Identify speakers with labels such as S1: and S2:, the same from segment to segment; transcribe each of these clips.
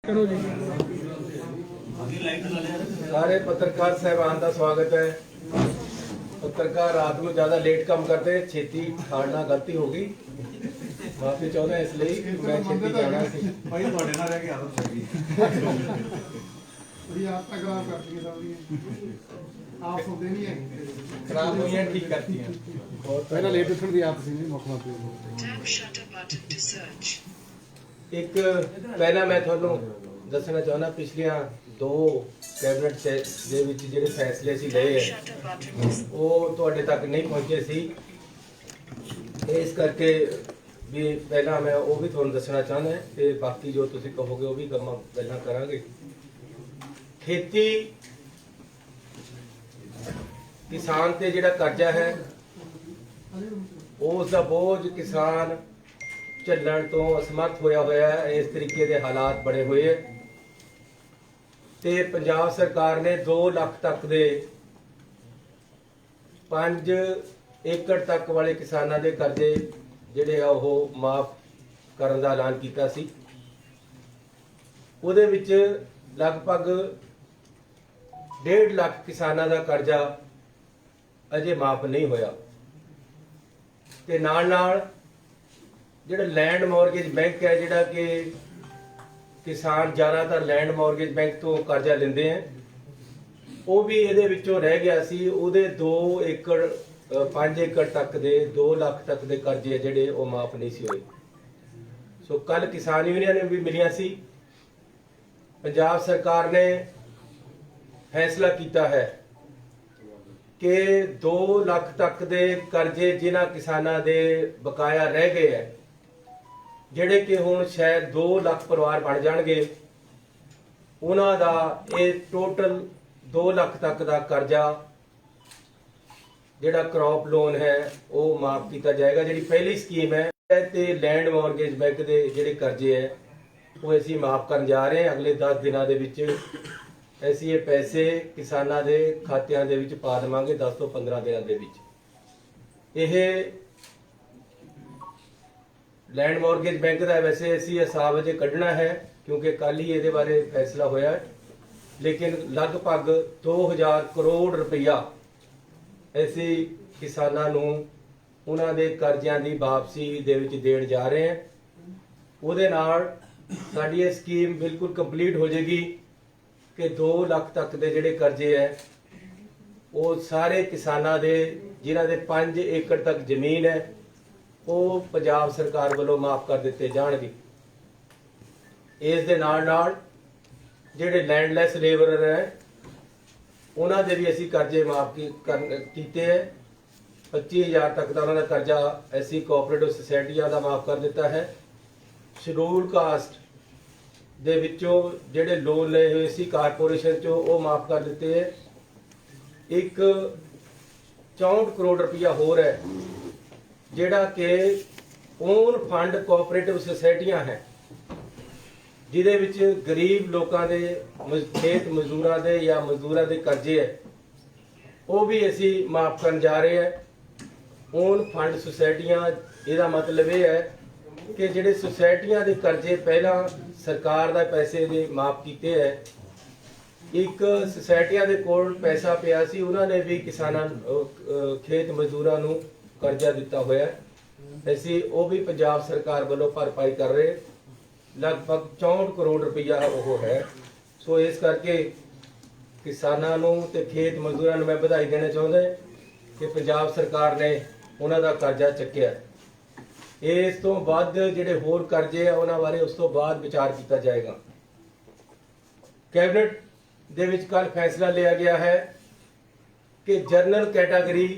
S1: करो जी।
S2: सारे पत्रकार साहबान का स्वागत है। पत्रकार रात को ज्यादा लेट काम करते, छेती खाना गलती होगी, माफी चाहता है, इसलिए मैं छेती जाना सी।
S3: भाई ਤੁਹਾਡੇ ਨਾਲ ਰਹਿ ਕੇ ਆਦਤ ਪੈ ਗਈ
S1: बड़ी आदत खराब करती है सब आप सोते नहीं है
S2: खराब हुई है, ठीक करती हैं।
S1: पहला लेट उठने की आदत सी नहीं मुख्यमंत्री
S4: Tap shutter button to search.
S2: एक पहला मैं ਤੁਹਾਨੂੰ ਦੱਸਣਾ ਚਾਹੁੰਦਾ, ਪਿਛਲੀਆਂ ਦੋ ਕੈਬਨਿਟ ਦੇ ਵਿੱਚ ਜਿਹੜੇ ਫੈਸਲੇ ਸੀ ਲਏ
S4: Tap
S2: ਹੈ
S4: shutter button to
S2: ਉਹ ਤੁਹਾਡੇ ਤੱਕ ਨਹੀਂ ਪਹੁੰਚੇ ਸੀ। ਇਸ ਕਰਕੇ ਵੀ ਪਹਿਲਾਂ ਮੈਂ ਉਹ ਵੀ ਤੁਹਾਨੂੰ ਦੱਸਣਾ ਚਾਹੁੰਦਾ ਤੇ ਬਾਕੀ ਜੋ ਤੁਸੀਂ ਕਹੋਗੇ ਉਹ ਵੀ ਗੱਲਾਂ ਕਰਾਂਗੇ। ਖੇਤੀ ਕਿਸਾਨ ਤੇ ਜਿਹੜਾ ਕਰਜ਼ਾ ਹੈ ਉਸ ਦਾ ਬੋਝ ਕਿਸਾਨ ਝੱਲਣ ਤੋਂ ਅਸਮਰਥ ਹੋਇਆ ਹੋਇਆ ਹੈ। ਇਸ ਤਰੀਕੇ ਦੇ ਹਾਲਾਤ ਬਣੇ ਹੋਏ ਹੈ ਤੇ ਪੰਜਾਬ ਸਰਕਾਰ ਨੇ 2 ਲੱਖ ਤੱਕ ਦੇ 5 ਏਕੜ ਤੱਕ ਵਾਲੇ ਕਿਸਾਨਾਂ ਦੇ ਕਰਜ਼ੇ ਜਿਹੜੇ ਆ ਉਹ ਮਾਫ ਕਰਨ ਦਾ ਐਲਾਨ ਕੀਤਾ ਸੀ। ਉਹਦੇ ਵਿੱਚ ਲਗਭਗ 1.5 ਲੱਖ ਕਿਸਾਨਾਂ ਦਾ ਕਰਜ਼ਾ ਅਜੇ ਮਾਫ ਨਹੀਂ ਹੋਇਆ ਤੇ ਨਾਲ ਜਿਹੜਾ ਲੈਂਡ ਮੌਰਗੇਜ ਬੈਂਕ ਹੈ, ਜਿਹੜਾ ਕਿ ਕਿਸਾਨ ਜ਼ਿਆਦਾਤਰ ਲੈਂਡ ਮੌਰਗੇਜ ਬੈਂਕ ਤੋਂ ਕਰਜ਼ਾ ਲੈਂਦੇ ਆ, ਉਹ ਵੀ ਇਹਦੇ ਵਿੱਚੋਂ ਰਹਿ ਗਿਆ ਸੀ। ਉਹਦੇ 2 ਏਕੜ 5 ਏਕੜ ਤੱਕ ਦੇ 2 ਲੱਖ ਤੱਕ ਦੇ ਕਰਜ਼ੇ ਜਿਹੜੇ ਉਹ ਮਾਫ ਨਹੀਂ ਸੀ ਹੋਏ। ਸੋ ਕੱਲ ਕਿਸਾਨ ਯੂਨੀਅਨ ਵੀ ਮਿਲੀਆਂ ਸੀ। ਪੰਜਾਬ ਸਰਕਾਰ ਨੇ ਫੈਸਲਾ ਕੀਤਾ ਹੈ ਕਿ 2 ਲੱਖ ਤੱਕ ਦੇ ਕਰਜ਼ੇ ਜਿਨ੍ਹਾਂ ਕਿਸਾਨਾਂ ਦੇ ਬਕਾਇਆ ਰਹਿ ਗਏ ਹੈ, ਜਿਹੜੇ ਕਿ ਹੁਣ ਸ਼ਾਇਦ 2 ਲੱਖ ਪਰਿਵਾਰ ਬਣ ਜਾਣਗੇ, ਉਹਨਾਂ ਦਾ ਇਹ ਟੋਟਲ 2 ਲੱਖ ਤੱਕ ਦਾ ਕਰਜ਼ਾ ਜਿਹੜਾ ਕ੍ਰੌਪ ਲੋਨ ਹੈ ਉਹ ਮਾਫ ਕੀਤਾ ਜਾਏਗਾ। ਜਿਹੜੀ ਪਹਿਲੀ ਸਕੀਮ ਹੈ ਤੇ ਲੈਂਡ ਮੌਰਗੇਜ ਬੈਂਕ ਦੇ ਜਿਹੜੇ ਕਰਜ਼ੇ ਹੈ ਉਹ ਅਸੀਂ ਮਾਫ ਕਰਨ ਜਾ ਰਹੇ ਹਾਂ। ਅਗਲੇ 10 ਦਿਨਾਂ ਦੇ ਵਿੱਚ ਅਸੀਂ ਇਹ ਪੈਸੇ ਕਿਸਾਨਾਂ ਦੇ ਖਾਤਿਆਂ ਦੇ ਵਿੱਚ ਪਾ ਦੇਵਾਂਗੇ। 10 ਤੋਂ 15 ਦਿਨਾਂ ਦੇ ਵਿੱਚ ਇਹ ਲੈਂਡ ਮੌਰਗੇਜ ਬੈਂਕ ਦਾ ਵੈਸੇ ਅਸੀਂ ਹਿਸਾਬ ਅਜੇ ਕੱਢਣਾ ਹੈ ਕਿਉਂਕਿ ਕੱਲ ਹੀ ਇਹਦੇ ਬਾਰੇ ਫੈਸਲਾ ਹੋਇਆ ਹੈ, ਲੇਕਿਨ ਲਗਭਗ 2000 ਕਰੋੜ ਰੁਪਈਆ ਅਸੀਂ ਕਿਸਾਨਾਂ ਨੂੰ ਉਹਨਾਂ ਦੇ ਕਰਜ਼ਿਆਂ ਦੀ ਵਾਪਸੀ ਦੇ ਵਿੱਚ ਦੇਣ ਜਾ ਰਹੇ ਹਾਂ। ਉਹਦੇ ਨਾਲ ਸਾਡੀ ਇਹ ਸਕੀਮ ਬਿਲਕੁਲ ਕੰਪਲੀਟ ਹੋ ਜਾਏਗੀ ਕਿ 2 ਲੱਖ ਤੱਕ ਦੇ ਜਿਹੜੇ ਕਰਜ਼ੇ ਹੈ ਉਹ ਸਾਰੇ ਕਿਸਾਨਾਂ ਦੇ ਜਿਨ੍ਹਾਂ ਦੇ 5 ਏਕੜ ਤੱਕ ਜ਼ਮੀਨ ਹੈ ਉਹ ਪੰਜਾਬ ਸਰਕਾਰ ਵੱਲੋਂ ਮਾਫ ਕਰ ਦਿੱਤੇ ਜਾਣਗੇ। ਇਸ ਦੇ ਨਾਲ ਜਿਹੜੇ ਲੈਂਡਲੈਸ ਲੇਬਰਰ ਹੈ ਉਹਨਾਂ ਦੇ ਵੀ ਅਸੀਂ ਕਰਜ਼ੇ ਮਾਫ ਕੀਤੇ ਹੈ। 25000 ਤੱਕ ਦਾ ਉਹਨਾਂ ਦਾ ਕਰਜ਼ਾ ਐਸੀ ਕੋਆਪਰੇਟਿਵ ਸੁਸਾਇਟੀਆਂ ਦਾ ਮਾਫ ਕਰ ਦਿੱਤਾ ਹੈ। ਸ਼ਡਿਊਲ ਕਾਸਟ ਦੇ ਵਿੱਚੋਂ ਜਿਹੜੇ ਲੋਨ ਲਏ ਹੋਏ ਸੀ ਕਾਰਪੋਰੇਸ਼ਨ ਚੋਂ ਉਹ ਮਾਫ ਕਰ ਦਿੱਤੇ ਹੈ। ਇੱਕ 64 ਕਰੋੜ ਰੁਪਇਆ ਹੋਰ ਹੈ ਜਿਹੜਾ ਕਿ ਓਨ ਫੰਡ ਕੋਆਪਰੇਟਿਵ ਸੁਸਾਇਟੀਆਂ ਹੈ, ਜਿਹਦੇ ਵਿੱਚ ਗਰੀਬ ਲੋਕਾਂ ਦੇ ਖੇਤ ਮਜ਼ਦੂਰਾਂ ਦੇ ਜਾਂ ਮਜ਼ਦੂਰਾਂ ਦੇ ਕਰਜ਼ੇ ਹੈ ਉਹ ਵੀ ਅਸੀਂ ਮਾਫ ਕਰਨ ਜਾ ਰਹੇ ਹਾਂ। ਓਨ ਫੰਡ ਸੁਸਾਇਟੀਆਂ, ਇਹਦਾ ਮਤਲਬ ਇਹ ਹੈ ਕਿ ਜਿਹੜੇ ਸੁਸਾਇਟੀਆਂ ਦੇ ਕਰਜ਼ੇ ਪਹਿਲਾਂ ਸਰਕਾਰ ਦਾ ਪੈਸੇ ਦੇ ਮਾਫ ਕੀਤੇ ਹੈ। ਇੱਕ ਸੁਸਾਇਟੀਆਂ ਦੇ ਕੋਲ ਪੈਸਾ ਪਿਆ ਸੀ, ਉਹਨਾਂ ਨੇ ਵੀ ਕਿਸਾਨਾਂ ਖੇਤ ਮਜ਼ਦੂਰਾਂ ਨੂੰ ਕਰਜ਼ਾ ਦਿੱਤਾ ਹੋਇਆ ਹੈ। ਅਸੀਂ ਉਹ ਵੀ ਪੰਜਾਬ ਸਰਕਾਰ ਵੱਲੋਂ ਭਰਪਾਈ ਕਰ ਰਹੇ। ਲਗਭਗ 64 ਕਰੋੜ ਰੁਪਈਆ ਉਹ ਹੈ। ਸੋ ਇਸ ਕਰਕੇ ਕਿਸਾਨਾਂ ਨੂੰ ਤੇ ਖੇਤ ਮਜ਼ਦੂਰਾਂ ਨੂੰ ਮੈਂ ਵਧਾਈ ਦੇਣਾ ਚਾਹੁੰਦਾ ਕਿ ਪੰਜਾਬ ਸਰਕਾਰ ਨੇ ਉਹਨਾਂ ਦਾ ਕਰਜ਼ਾ ਚੱਕਿਆ। ਇਸ ਤੋਂ ਬਾਅਦ ਜਿਹੜੇ ਹੋਰ ਕਰਜ਼ੇ ਆ ਉਹਨਾਂ ਬਾਰੇ ਉਸ ਤੋਂ ਬਾਅਦ ਵਿਚਾਰ ਕੀਤਾ ਜਾਏਗਾ। ਕੈਬਨਿਟ ਦੇ ਵਿੱਚ ਕੱਲ ਫੈਸਲਾ ਲਿਆ ਗਿਆ ਹੈ ਕਿ ਜਨਰਲ ਕੈਟਾਗਰੀ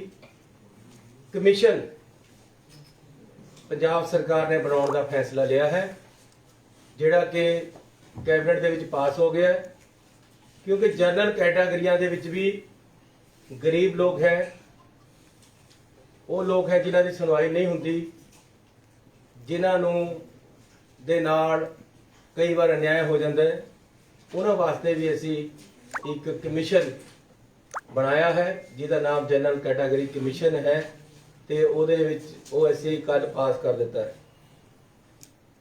S2: ਕਮਿਸ਼ਨ ਪੰਜਾਬ ਸਰਕਾਰ ਨੇ ਬਣਾਉਣ ਦਾ ਫੈਸਲਾ ਲਿਆ ਹੈ, ਜਿਹੜਾ ਕਿ ਕੈਬਨਿਟ ਦੇ ਵਿੱਚ ਪਾਸ ਹੋ ਗਿਆ ਹੈ। ਕਿਉਂਕਿ ਜਨਰਲ ਕੈਟਾਗਰੀਆਂ ਦੇ ਵਿੱਚ ਵੀ ਗਰੀਬ ਲੋਕ ਹੈ, ਉਹ ਲੋਕ ਹੈ ਜਿਨ੍ਹਾਂ ਦੀ ਸੁਣਵਾਈ ਨਹੀਂ ਹੁੰਦੀ, ਜਿਨ੍ਹਾਂ ਨੂੰ ਦੇ ਨਾਲ ਕਈ ਵਾਰ ਅਨਿਆਏ ਹੋ ਜਾਂਦਾ ਹੈ। ਉਹਨਾਂ ਵਾਸਤੇ ਵੀ ਅਸੀਂ ਇੱਕ ਕਮਿਸ਼ਨ ਬਣਾਇਆ ਹੈ ਜਿਹਦਾ ਨਾਮ ਜਨਰਲ ਕੈਟਾਗਰੀ ਕਮਿਸ਼ਨ ਹੈ ਤੇ ਉਹਦੇ ਵਿੱਚ ਉਹ ਅਸੀਂ ਕੱਲ ਪਾਸ ਕਰ ਦਿੱਤਾ ਹੈ।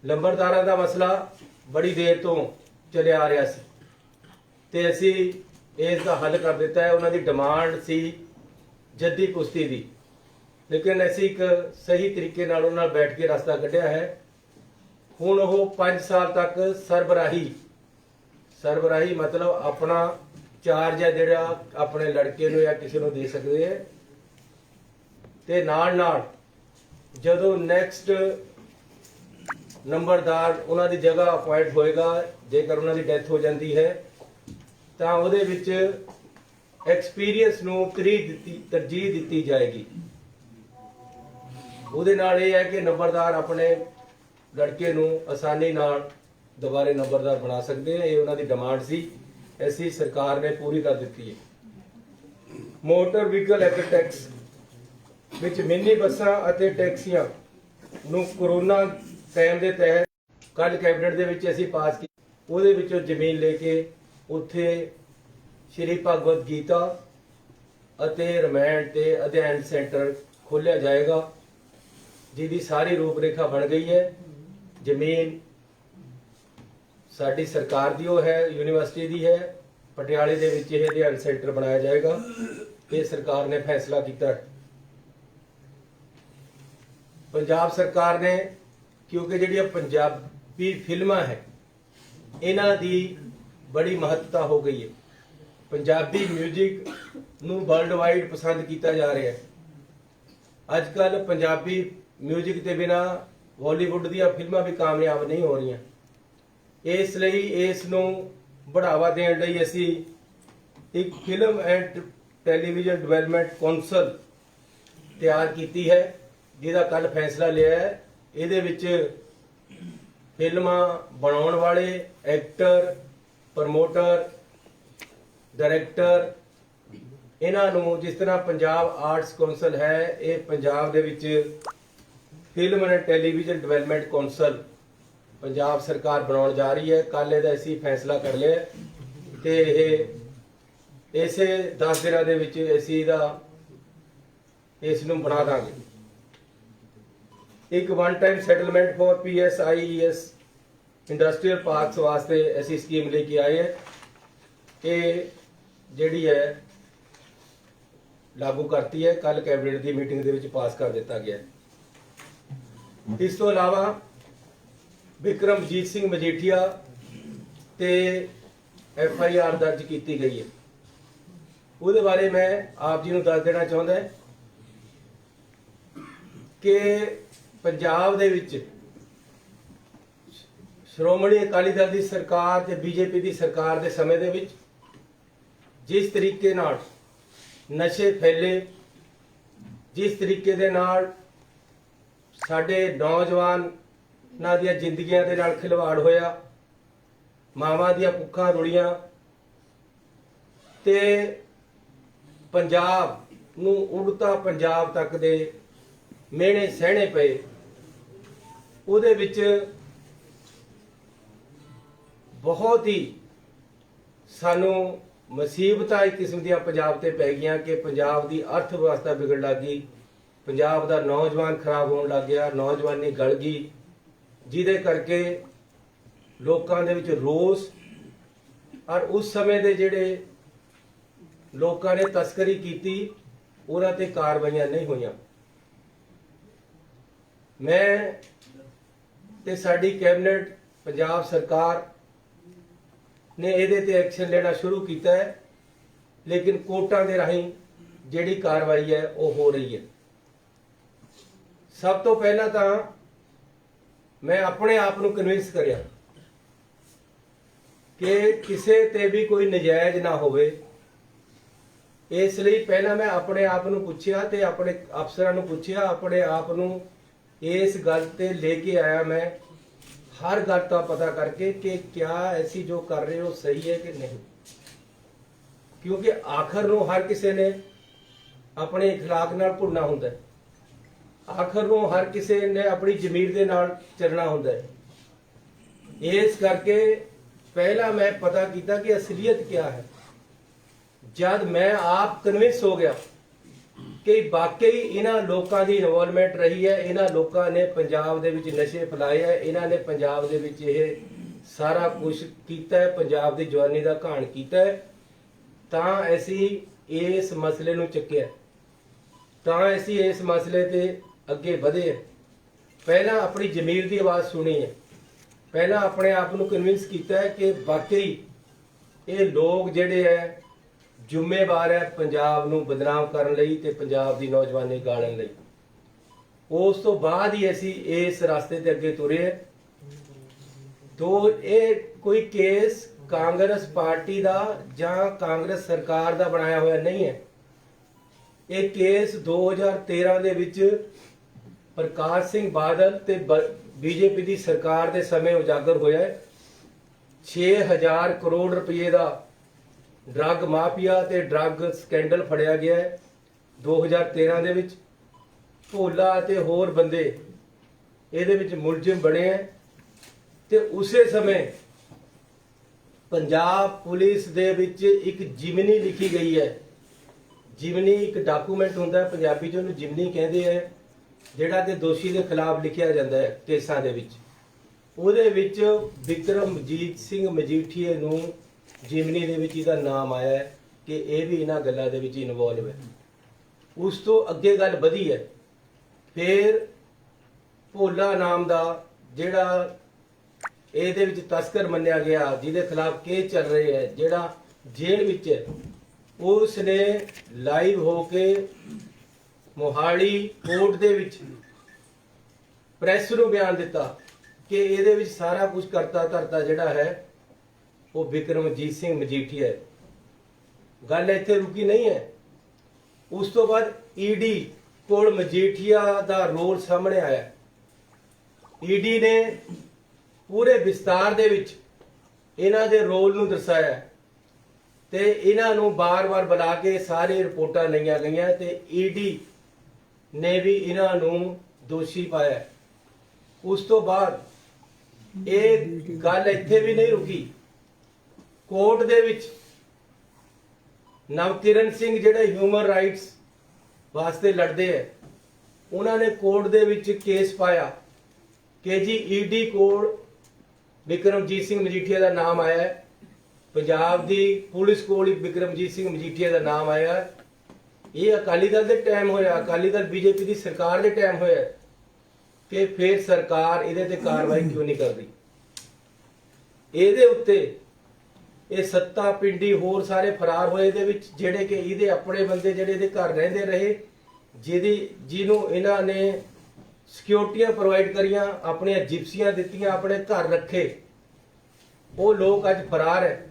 S2: ਲੰਬੜਦਾਰਾਂ ਦਾ ਮਸਲਾ ਬੜੀ ਦੇਰ ਤੋਂ ਚੱਲਿਆ ਆ ਰਿਹਾ ਸੀ ਤੇ ਅਸੀਂ ਇਸ ਦਾ ਹੱਲ ਕਰ ਦਿੱਤਾ ਹੈ। ਉਹਨਾਂ ਦੀ ਡਿਮਾਂਡ ਸੀ ਜੱਦੀ ਕੁਸ਼ਤੀ ਦੀ, ਲੇਕਿਨ ਅਸੀਂ ਇੱਕ ਸਹੀ ਤਰੀਕੇ ਨਾਲ ਉਹਨਾਂ ਨਾਲ ਬੈਠ ਕੇ ਰਸਤਾ ਕੱਢਿਆ ਹੈ। ਹੁਣ ਉਹ 5 ਸਾਲ ਤੱਕ ਸਰਬਰਾਹੀ ਮਤਲਬ ਆਪਣਾ ਚਾਰਜ ਹੈ ਜਿਹੜਾ ਆਪਣੇ ਲੜਕੇ ਨੂੰ ਜਾਂ ਕਿਸੇ ਨੂੰ ਦੇ ਸਕਦੇ ਹੈ, ਤੇ ਨਾਲ ਨਾਲ ਜਦੋਂ ਨੈਕਸਟ ਨੰਬਰਦਾਰ ਉਹਨਾਂ ਦੀ ਜਗ੍ਹਾ ਅਪਾਇੰਟ ਹੋਏਗਾ, ਜੇਕਰ ਉਹਨਾਂ ਦੀ ਡੈਥ ਹੋ ਜਾਂਦੀ ਹੈ ਤਾਂ ਉਹਦੇ ਵਿੱਚ ਐਕਸਪੀਰੀਅੰਸ ਨੂੰ ਤਰਜੀਹ ਦਿੱਤੀ ਜਾਏਗੀ। ਉਹਦੇ ਨਾਲ ਇਹ ਹੈ ਕਿ ਨੰਬਰਦਾਰ ਆਪਣੇ ਲੜਕੇ ਨੂੰ ਆਸਾਨੀ ਨਾਲ ਦੁਬਾਰੇ ਨੰਬਰਦਾਰ ਬਣਾ ਸਕਦੇ ਆ। ਇਹ ਉਹਨਾਂ ਦੀ ਡਿਮਾਂਡ ਸੀ, ਅਸੀਂ ਸਰਕਾਰ ਨੇ ਪੂਰੀ ਕਰ ਦਿੱਤੀ ਹੈ। ਮੋਟਰ ਵਹੀਕਲ ਐਕਟ ਟੈਕਸ ਵਿੱਚ ਮਿੰਨੀ ਬੱਸਾਂ ਅਤੇ ਟੈਕਸੀਆਂ ਨੂੰ ਕਰੋਨਾ ਟਾਈਮ ਦੇ ਤਹਿਤ ਕੱਲ ਕੈਬਨਿਟ ਦੇ ਵਿੱਚ ਅਸੀਂ ਪਾਸ ਕੀਤੀ। ਉਹਦੇ ਵਿੱਚੋਂ ਜ਼ਮੀਨ ਲੈ ਕੇ ਉੱਥੇ ਸ਼੍ਰੀ ਭਗਵਦ ਗੀਤਾ ਅਤੇ ਰਮਾਇਣ ਤੇ ਅਧਿਐਨ ਸੈਂਟਰ ਖੋਲ੍ਹਿਆ ਜਾਏਗਾ, ਜਿਹਦੀ ਸਾਰੀ ਰੂਪਰੇਖਾ ਬਣ ਗਈ ਹੈ। ਜ਼ਮੀਨ ਸਾਡੀ ਸਰਕਾਰ ਦੀ ਉਹ ਹੈ, ਯੂਨੀਵਰਸਿਟੀ ਦੀ ਹੈ। ਪਟਿਆਲੇ ਦੇ ਵਿੱਚ ਇਹ ਅਧਿਐਨ ਸੈਂਟਰ ਬਣਾਇਆ ਜਾਏਗਾ। ਇਹ ਸਰਕਾਰ ਨੇ ਫੈਸਲਾ ਕੀਤਾ ਹੈ। ਪੰਜਾਬ ਸਰਕਾਰ ਨੇ, ਕਿਉਂਕਿ ਜਿਹੜੀਆਂ ਪੰਜਾਬੀ ਫਿਲਮਾਂ ਹੈ ਇਹਨਾਂ ਦੀ ਬੜੀ ਮਹੱਤਤਾ ਹੋ ਗਈ ਹੈ। ਪੰਜਾਬੀ ਮਿਊਜ਼ਿਕ ਨੂੰ ਵਰਲਡ ਵਾਈਡ ਪਸੰਦ ਕੀਤਾ ਜਾ ਰਿਹਾ ਹੈ। ਅੱਜ ਕੱਲ ਪੰਜਾਬੀ ਮਿਊਜ਼ਿਕ ਦੇ ਬਿਨਾ ਬਾਲੀਵੁੱਡ ਦੀਆਂ ਫਿਲਮਾਂ ਵੀ ਕਾਮਯਾਬ ਨਹੀਂ ਹੋ ਰਹੀਆਂ। ਇਸ ਲਈ ਇਸ ਨੂੰ बढ़ावा देने ਲਈ ਅਸੀਂ ਇੱਕ film and television development council ਤਿਆਰ ਕੀਤੀ ਹੈ, ਜਿਹਦਾ ਕੱਲ ਫੈਸਲਾ ਲਿਆ ਹੈ। ਇਹਦੇ ਵਿੱਚ ਫਿਲਮਾਂ ਬਣਾਉਣ ਵਾਲੇ ਐਕਟਰ, ਪ੍ਰਮੋਟਰ, ਡਾਇਰੈਕਟਰ, ਇਹਨਾਂ ਨੂੰ ਜਿਸ ਤਰ੍ਹਾਂ ਪੰਜਾਬ ਆਰਟਸ ਕੌਂਸਲ ਹੈ, ਇਹ ਪੰਜਾਬ ਦੇ ਵਿੱਚ film and television development council Punjab ਸਰਕਾਰ ਬਣਾਉਣ ਜਾ ਰਹੀ ਹੈ। ਕੱਲ ਇਹਦਾ ਅਸੀਂ ਫੈਸਲਾ ਕਰ ਲਿਆ ਤੇ ਇਹ ਇਸੇ 10 ਦਿਨਾਂ ਦੇ ਵਿੱਚ ਅਸੀਂ ਇਸ ਨੂੰ ਬਣਾ ਦਾਂਗੇ। ਇੱਕ one time settlement for PSIES industrial parks ਵਾਸਤੇ ਅਸੀਂ ਸਕੀਮ ਲੈ ਕੇ ਆਏ ਹਾਂ। ਇਹ ਜਿਹੜੀ ਹੈ ਲਾਗੂ ਕਰਤੀ ਹੈ, ਕੱਲ ਕੈਬਨਿਟ ਦੀ ਮੀਟਿੰਗ ਦੇ ਵਿੱਚ ਪਾਸ ਕਰ ਦਿੱਤਾ ਗਿਆ। ਇਸ ਤੋਂ ਇਲਾਵਾ ਵਿਕਰਮਜੀਤ ਸਿੰਘ ਮਜੀਠੀਆ ਤੇ FIR ਦਰਜ ਕੀਤੀ ਗਈ ਹੈ। ਉਹਦੇ ਬਾਰੇ ਮੈਂ ਆਪ ਜੀ ਨੂੰ ਦੱਸ ਦੇਣਾ ਚਾਹੁੰਦਾ ਕਿ ਪੰਜਾਬ ਦੇ ਵਿੱਚ ਸ਼੍ਰੋਮਣੀ ਅਕਾਲੀ ਦਲ ਦੀ ਸਰਕਾਰ ਤੇ BJP ਦੀ ਸਰਕਾਰ ਦੇ ਸਮੇਂ ਦੇ ਵਿੱਚ ਜਿਸ ਤਰੀਕੇ ਨਾਲ ਨਸ਼ੇ ਫੈਲੇ, ਜਿਸ ਤਰੀਕੇ ਦੇ ਨਾਲ ਸਾਡੇ ਨੌਜਵਾਨਾਂ ਦੀਆਂ ਜ਼ਿੰਦਗੀਆਂ ਦੇ ਨਾਲ ਖਿਲਵਾੜ ਹੋਇਆ, ਮਾਵਾਂ ਦੀਆਂ ਭੁੱਖਾਂ ਰੁਲੀਆਂ ਤੇ ਪੰਜਾਬ ਨੂੰ ਉੜਤਾ ਪੰਜਾਬ ਤੱਕ ਦੇ ਮਿਹਣੇ ਸਹਿਣੇ ਪਏ, ਉਹਦੇ ਵਿੱਚ ਬਹੁਤ ਹੀ ਸਾਨੂੰ ਮੁਸੀਬਤਾਂ ਇੱਕ ਕਿਸਮ ਦੀਆਂ ਪੰਜਾਬ ਤੇ ਪੈ ਗਈਆਂ ਕਿ ਪੰਜਾਬ ਦੀ ਅਰਥ ਵਿਵਸਥਾ ਵਿਗੜ ਲੱਗ ਗਈ, ਪੰਜਾਬ ਦਾ ਨੌਜਵਾਨ ਖਰਾਬ ਹੋਣ ਲੱਗ ਗਿਆ, ਨੌਜਵਾਨੀ ਗਲ ਗਈ, ਜਿਹਦੇ ਕਰਕੇ ਲੋਕਾਂ ਦੇ ਵਿੱਚ ਰੋਸ ਔਰ ਉਸ ਸਮੇਂ ਦੇ ਜਿਹੜੇ ਲੋਕਾਂ ਨੇ ਤਸਕਰੀ ਕੀਤੀ ਉਹਨਾਂ ਤੇ ਕਾਰਵਾਈਆਂ ਨਹੀਂ ਹੋਈਆਂ। ਮੈਂ ਤੇ ਸਾਡੀ ਕੈਬਨਿਟ ਪੰਜਾਬ ਸਰਕਾਰ ਨੇ ਇਹਦੇ ਤੇ ਐਕਸ਼ਨ ਲੈਣਾ ਸ਼ੁਰੂ ਕੀਤਾ ਹੈ, ਲੇਕਿਨ ਕੋਰਟਾਂ ਦੇ ਰਾਹੀਂ ਜਿਹੜੀ ਕਾਰਵਾਈ ਹੈ ਉਹ ਹੋ ਰਹੀ ਹੈ। ਸਭ ਤੋਂ ਪਹਿਲਾਂ ਤਾਂ ਮੈਂ ਆਪਣੇ ਆਪ ਨੂੰ ਕਨਵਿੰਸ ਕਰਿਆ ਕਿ ਕਿਸੇ ਤੇ ਵੀ ਕੋਈ ਨਜਾਇਜ਼ ਨਾ ਹੋਵੇ। ਇਸ ਲਈ ਪਹਿਲਾਂ ਮੈਂ ਆਪਣੇ ਆਪ ਨੂੰ ਪੁੱਛਿਆ ਤੇ ਆਪਣੇ ਅਫਸਰਾਂ ਨੂੰ ਪੁੱਛਿਆ, ਆਪਣੇ ਆਪ ਨੂੰ ਇਸ ਗੱਲ ਤੇ ਲੈ ਕੇ ਆਇਆ ਮੈਂ ਹਰ ਗੱਲ ਦਾ ਪਤਾ ਕਰਕੇ ਕਿ क्या ऐसी जो कर रहे हो सही है कि नहीं, क्योंकि आखिर ਨੂੰ हर किसी ने अपने इखलाक नाल भुलना ਹੁੰਦਾ है, आखिर ਨੂੰ हर किसी ने अपनी जमीर ਦੇ ਨਾਲ ਚੱਲਣਾ ਹੁੰਦਾ है। ਇਸ ਕਰਕੇ ਪਹਿਲਾਂ ਮੈਂ ਪਤਾ ਕੀਤਾ ਕਿ ਅਸਲੀਅਤ ਕੀ ਹੈ। ਜਦ ਮੈਂ ਆਪ ਕਨਵਿੰਸ ਹੋ ਗਿਆ ਕਿ ਵਾਕਈ ਇਹਨਾਂ ਲੋਕਾਂ ਦੀ ਇਨਵੋਲਵਮੈਂਟ ਰਹੀ ਹੈ, ਇਹਨਾਂ ਲੋਕਾਂ ਨੇ ਪੰਜਾਬ ਦੇ ਵਿੱਚ ਨਸ਼ੇ ਫੈਲਾਏ ਹੈ, ਇਹਨਾਂ ਨੇ ਪੰਜਾਬ ਦੇ ਵਿੱਚ ਇਹ ਸਾਰਾ ਕੁਝ ਕੀਤਾ ਹੈ, ਪੰਜਾਬ ਦੀ ਜਵਾਨੀ ਦਾ ਘਾਣ ਕੀਤਾ ਹੈ, ਤਾਂ ਅਸੀਂ ਇਸ ਮਸਲੇ ਨੂੰ ਚੱਕਿਆ, ਤਾਂ ਅਸੀਂ ਇਸ ਮਸਲੇ ਤੇ ਅੱਗੇ ਵਧੇ। ਪਹਿਲਾਂ ਆਪਣੀ ਜ਼ਮੀਰ ਦੀ ਆਵਾਜ਼ ਸੁਣੀ ਹੈ, ਪਹਿਲਾਂ ਆਪਣੇ ਆਪ ਨੂੰ ਕਨਵਿੰਸ ਕੀਤਾ ਹੈ ਕਿ ਵਾਕਈ ਇਹ ਲੋਕ ਜਿਹੜੇ ਹੈ ਜ਼ਿੰਮੇਵਾਰ ਹੈ ਪੰਜਾਬ ਨੂੰ ਬਦਨਾਮ ਕਰਨ ਲਈ ਤੇ ਪੰਜਾਬ ਦੀ ਨੌਜਵਾਨੀ ਗਾਲਣ ਲਈ। ਉਸ ਤੋਂ ਬਾਅਦ ਹੀ ਅਸੀਂ ਇਸ ਰਸਤੇ ਤੇ ਅੱਗੇ ਤੁਰੇ ਹੈ। ਤੋ ਇਹ ਕੋਈ ਕੇਸ ਕਾਂਗਰਸ ਪਾਰਟੀ ਦਾ ਜਾਂ ਕਾਂਗਰਸ ਸਰਕਾਰ ਦਾ ਬਣਾਇਆ ਹੋਇਆ ਨਹੀਂ ਹੈ। ਇਹ ਕੇਸ 2013 ਦੇ ਵਿੱਚ ਪ੍ਰਕਾਸ਼ ਸਿੰਘ ਬਾਦਲ ਤੇ ਬੀਜੇਪੀ ਦੀ ਸਰਕਾਰ ਦੇ ਸਮੇਂ ਉਜਾਗਰ ਹੋਇਆ ਹੈ। 6000 ਕਰੋੜ ਰੁਪਏ ਦਾ ਡਰੱਗ ਮਾਫੀਆ ਤੇ ਡਰੱਗ ਸਕੈਂਡਲ ਫੜਿਆ ਗਿਆ ਹੈ 2013 ਦੇ ਵਿੱਚ। ਭੋਲਾ ਅਤੇ ਹੋਰ ਬੰਦੇ ਇਹਦੇ ਵਿੱਚ ਮੁਲਜ਼ਮ ਬਣੇ ਹੈ ਤੇ ਉਸੇ ਸਮੇਂ ਪੰਜਾਬ ਪੁਲਿਸ ਦੇ ਵਿੱਚ ਇੱਕ ਜਿਮਨੀ ਲਿਖੀ ਗਈ ਹੈ। ਜਿਮਨੀ ਇੱਕ ਡਾਕੂਮੈਂਟ ਹੁੰਦਾ ਹੈ, ਪੰਜਾਬੀ ਚ ਉਹਨੂੰ ਜਿਮਨੀ ਕਹਿੰਦੇ ਹੈ, ਜਿਹੜਾ ਕਿ ਦੋਸ਼ੀ ਦੇ ਖਿਲਾਫ ਲਿਖਿਆ ਜਾਂਦਾ ਹੈ ਕੇਸਾਂ ਦੇ ਵਿੱਚ। ਉਹਦੇ ਵਿੱਚ ਬਿਕਰਮਜੀਤ ਸਿੰਘ ਮਜੀਠੀਏ ਨੂੰ ਜਿਮਨੀ ਦੇ ਵਿੱਚ ਇਹਦਾ ਨਾਮ ਆਇਆ ਹੈ ਕਿ ਇਹ ਵੀ ਇਹਨਾਂ ਗੱਲਾਂ ਦੇ ਵਿੱਚ ਇਨਵੋਲਵ ਹੈ। ਉਸ ਤੋਂ ਅੱਗੇ ਗੱਲ ਵਧੀ ਹੈ, ਫਿਰ ਭੋਲਾ ਨਾਮ ਦਾ ਜਿਹੜਾ ਇਹਦੇ ਵਿੱਚ ਤਸਕਰ ਮੰਨਿਆ ਗਿਆ, ਜਿਹਦੇ ਖਿਲਾਫ ਕੇਸ ਚੱਲ ਰਹੇ ਹੈ, ਜਿਹੜਾ ਜੇਲ੍ਹ ਵਿੱਚ ਹੈ, ਉਸ ਨੇ ਲਾਈਵ ਹੋ ਕੇ ਮੋਹਾਲੀ ਕੋਰਟ ਦੇ ਵਿੱਚ ਪ੍ਰੈਸ ਨੂੰ ਬਿਆਨ ਦਿੱਤਾ ਕਿ ਇਹਦੇ ਵਿੱਚ ਸਾਰਾ ਕੁਝ ਕਰਤਾ ਧਰਤਾ ਜਿਹੜਾ ਹੈ ਉਹ ਬਿਕਰਮਜੀਤ ਸਿੰਘ ਮਜੀਠੀਆ ਹੈ। ਗੱਲ ਇੱਥੇ ਰੁਕੀ ਨਹੀਂ ਹੈ। ਉਸ ਤੋਂ ਬਾਅਦ ਈਡੀ ਕੋਲ ਮਜੀਠੀਆ ਦਾ ਰੋਲ ਸਾਹਮਣੇ ਆਇਆ। ਈਡੀ ਨੇ ਪੂਰੇ ਵਿਸਤਾਰ ਦੇ ਵਿੱਚ ਇਹਨਾਂ ਦੇ ਰੋਲ ਨੂੰ ਦਰਸਾਇਆ ਤੇ ਇਹਨਾਂ ਨੂੰ ਬਾਰ-ਬਾਰ ਬੁਲਾ ਕੇ ਸਾਰੀ ਰਿਪੋਰਟਾਂ ਲਈਆਂ ਗਈਆਂ ਤੇ ਈਡੀ ਨੇ ਵੀ ਇਹਨਾਂ ਨੂੰ ਦੋਸ਼ੀ ਪਾਇਆ। ਉਸ ਤੋਂ ਬਾਅਦ ਇਹ ਗੱਲ ਇੱਥੇ ਵੀ ਨਹੀਂ ਰੁਕੀ। ਕੋਰਟ ਦੇ ਵਿੱਚ ਨਵਕਿਰਨ ਸਿੰਘ ਜਿਹੜੇ ਹਿਊਮਨ ਰਾਈਟਸ ਵਾਸਤੇ ਲੜਦੇ ਹੈ, ਉਹਨਾਂ ਨੇ ਕੋਰਟ ਦੇ ਵਿੱਚ ਕੇਸ ਪਾਇਆ ਕਿ ਜੀ ਈਡੀ ਕੋਲ ਬਿਕਰਮਜੀਤ ਸਿੰਘ ਮਜੀਠੀਆ ਦਾ ਨਾਮ ਆਇਆ ਹੈ, ਪੰਜਾਬ ਦੀ ਪੁਲਿਸ ਕੋਲ ਹੀ ਬਿਕਰਮਜੀਤ ਸਿੰਘ ਮਜੀਠੀਆ ਦਾ ਨਾਮ ਆਇਆ ਹੈ। ਇਹ ਅਕਾਲੀ ਦਲ ਦੇ ਟਾਈਮ ਹੋਇਆ, ਅਕਾਲੀ ਦਲ ਬੀਜੇਪੀ ਦੀ ਸਰਕਾਰ ਦੇ ਟਾਈਮ ਹੋਇਆ ਕਿ ਫਿਰ ਸਰਕਾਰ ਇਹਦੇ ਤੇ ਕਾਰਵਾਈ ਕਿਉਂ ਨਹੀਂ ਕਰਦੀ। ਇਹਦੇ ਉੱਤੇ ਇਹ ਸੱਤਾ ਪਿੰਡੀ ਹੋਰ ਸਾਰੇ ਫਰਾਰ ਹੋਏ ਇਹਦੇ ਵਿੱਚ, ਜਿਹੜੇ ਕਿ ਇਹਦੇ ਆਪਣੇ ਬੰਦੇ ਜਿਹੜੇ ਇਹਦੇ ਘਰ ਰਹਿੰਦੇ ਰਹੇ, ਜਿਹਨੂੰ ਇਹਨਾਂ ਨੇ ਸਿਕਿਉਰਟੀਆਂ ਪ੍ਰੋਵਾਈਡ ਕਰੀਆਂ, ਆਪਣੀਆਂ ਜਿਪਸੀਆਂ ਦਿੱਤੀਆਂ, ਆਪਣੇ ਘਰ ਰੱਖੇ, ਉਹ ਲੋਕ ਅੱਜ ਫਰਾਰ ਹੈ,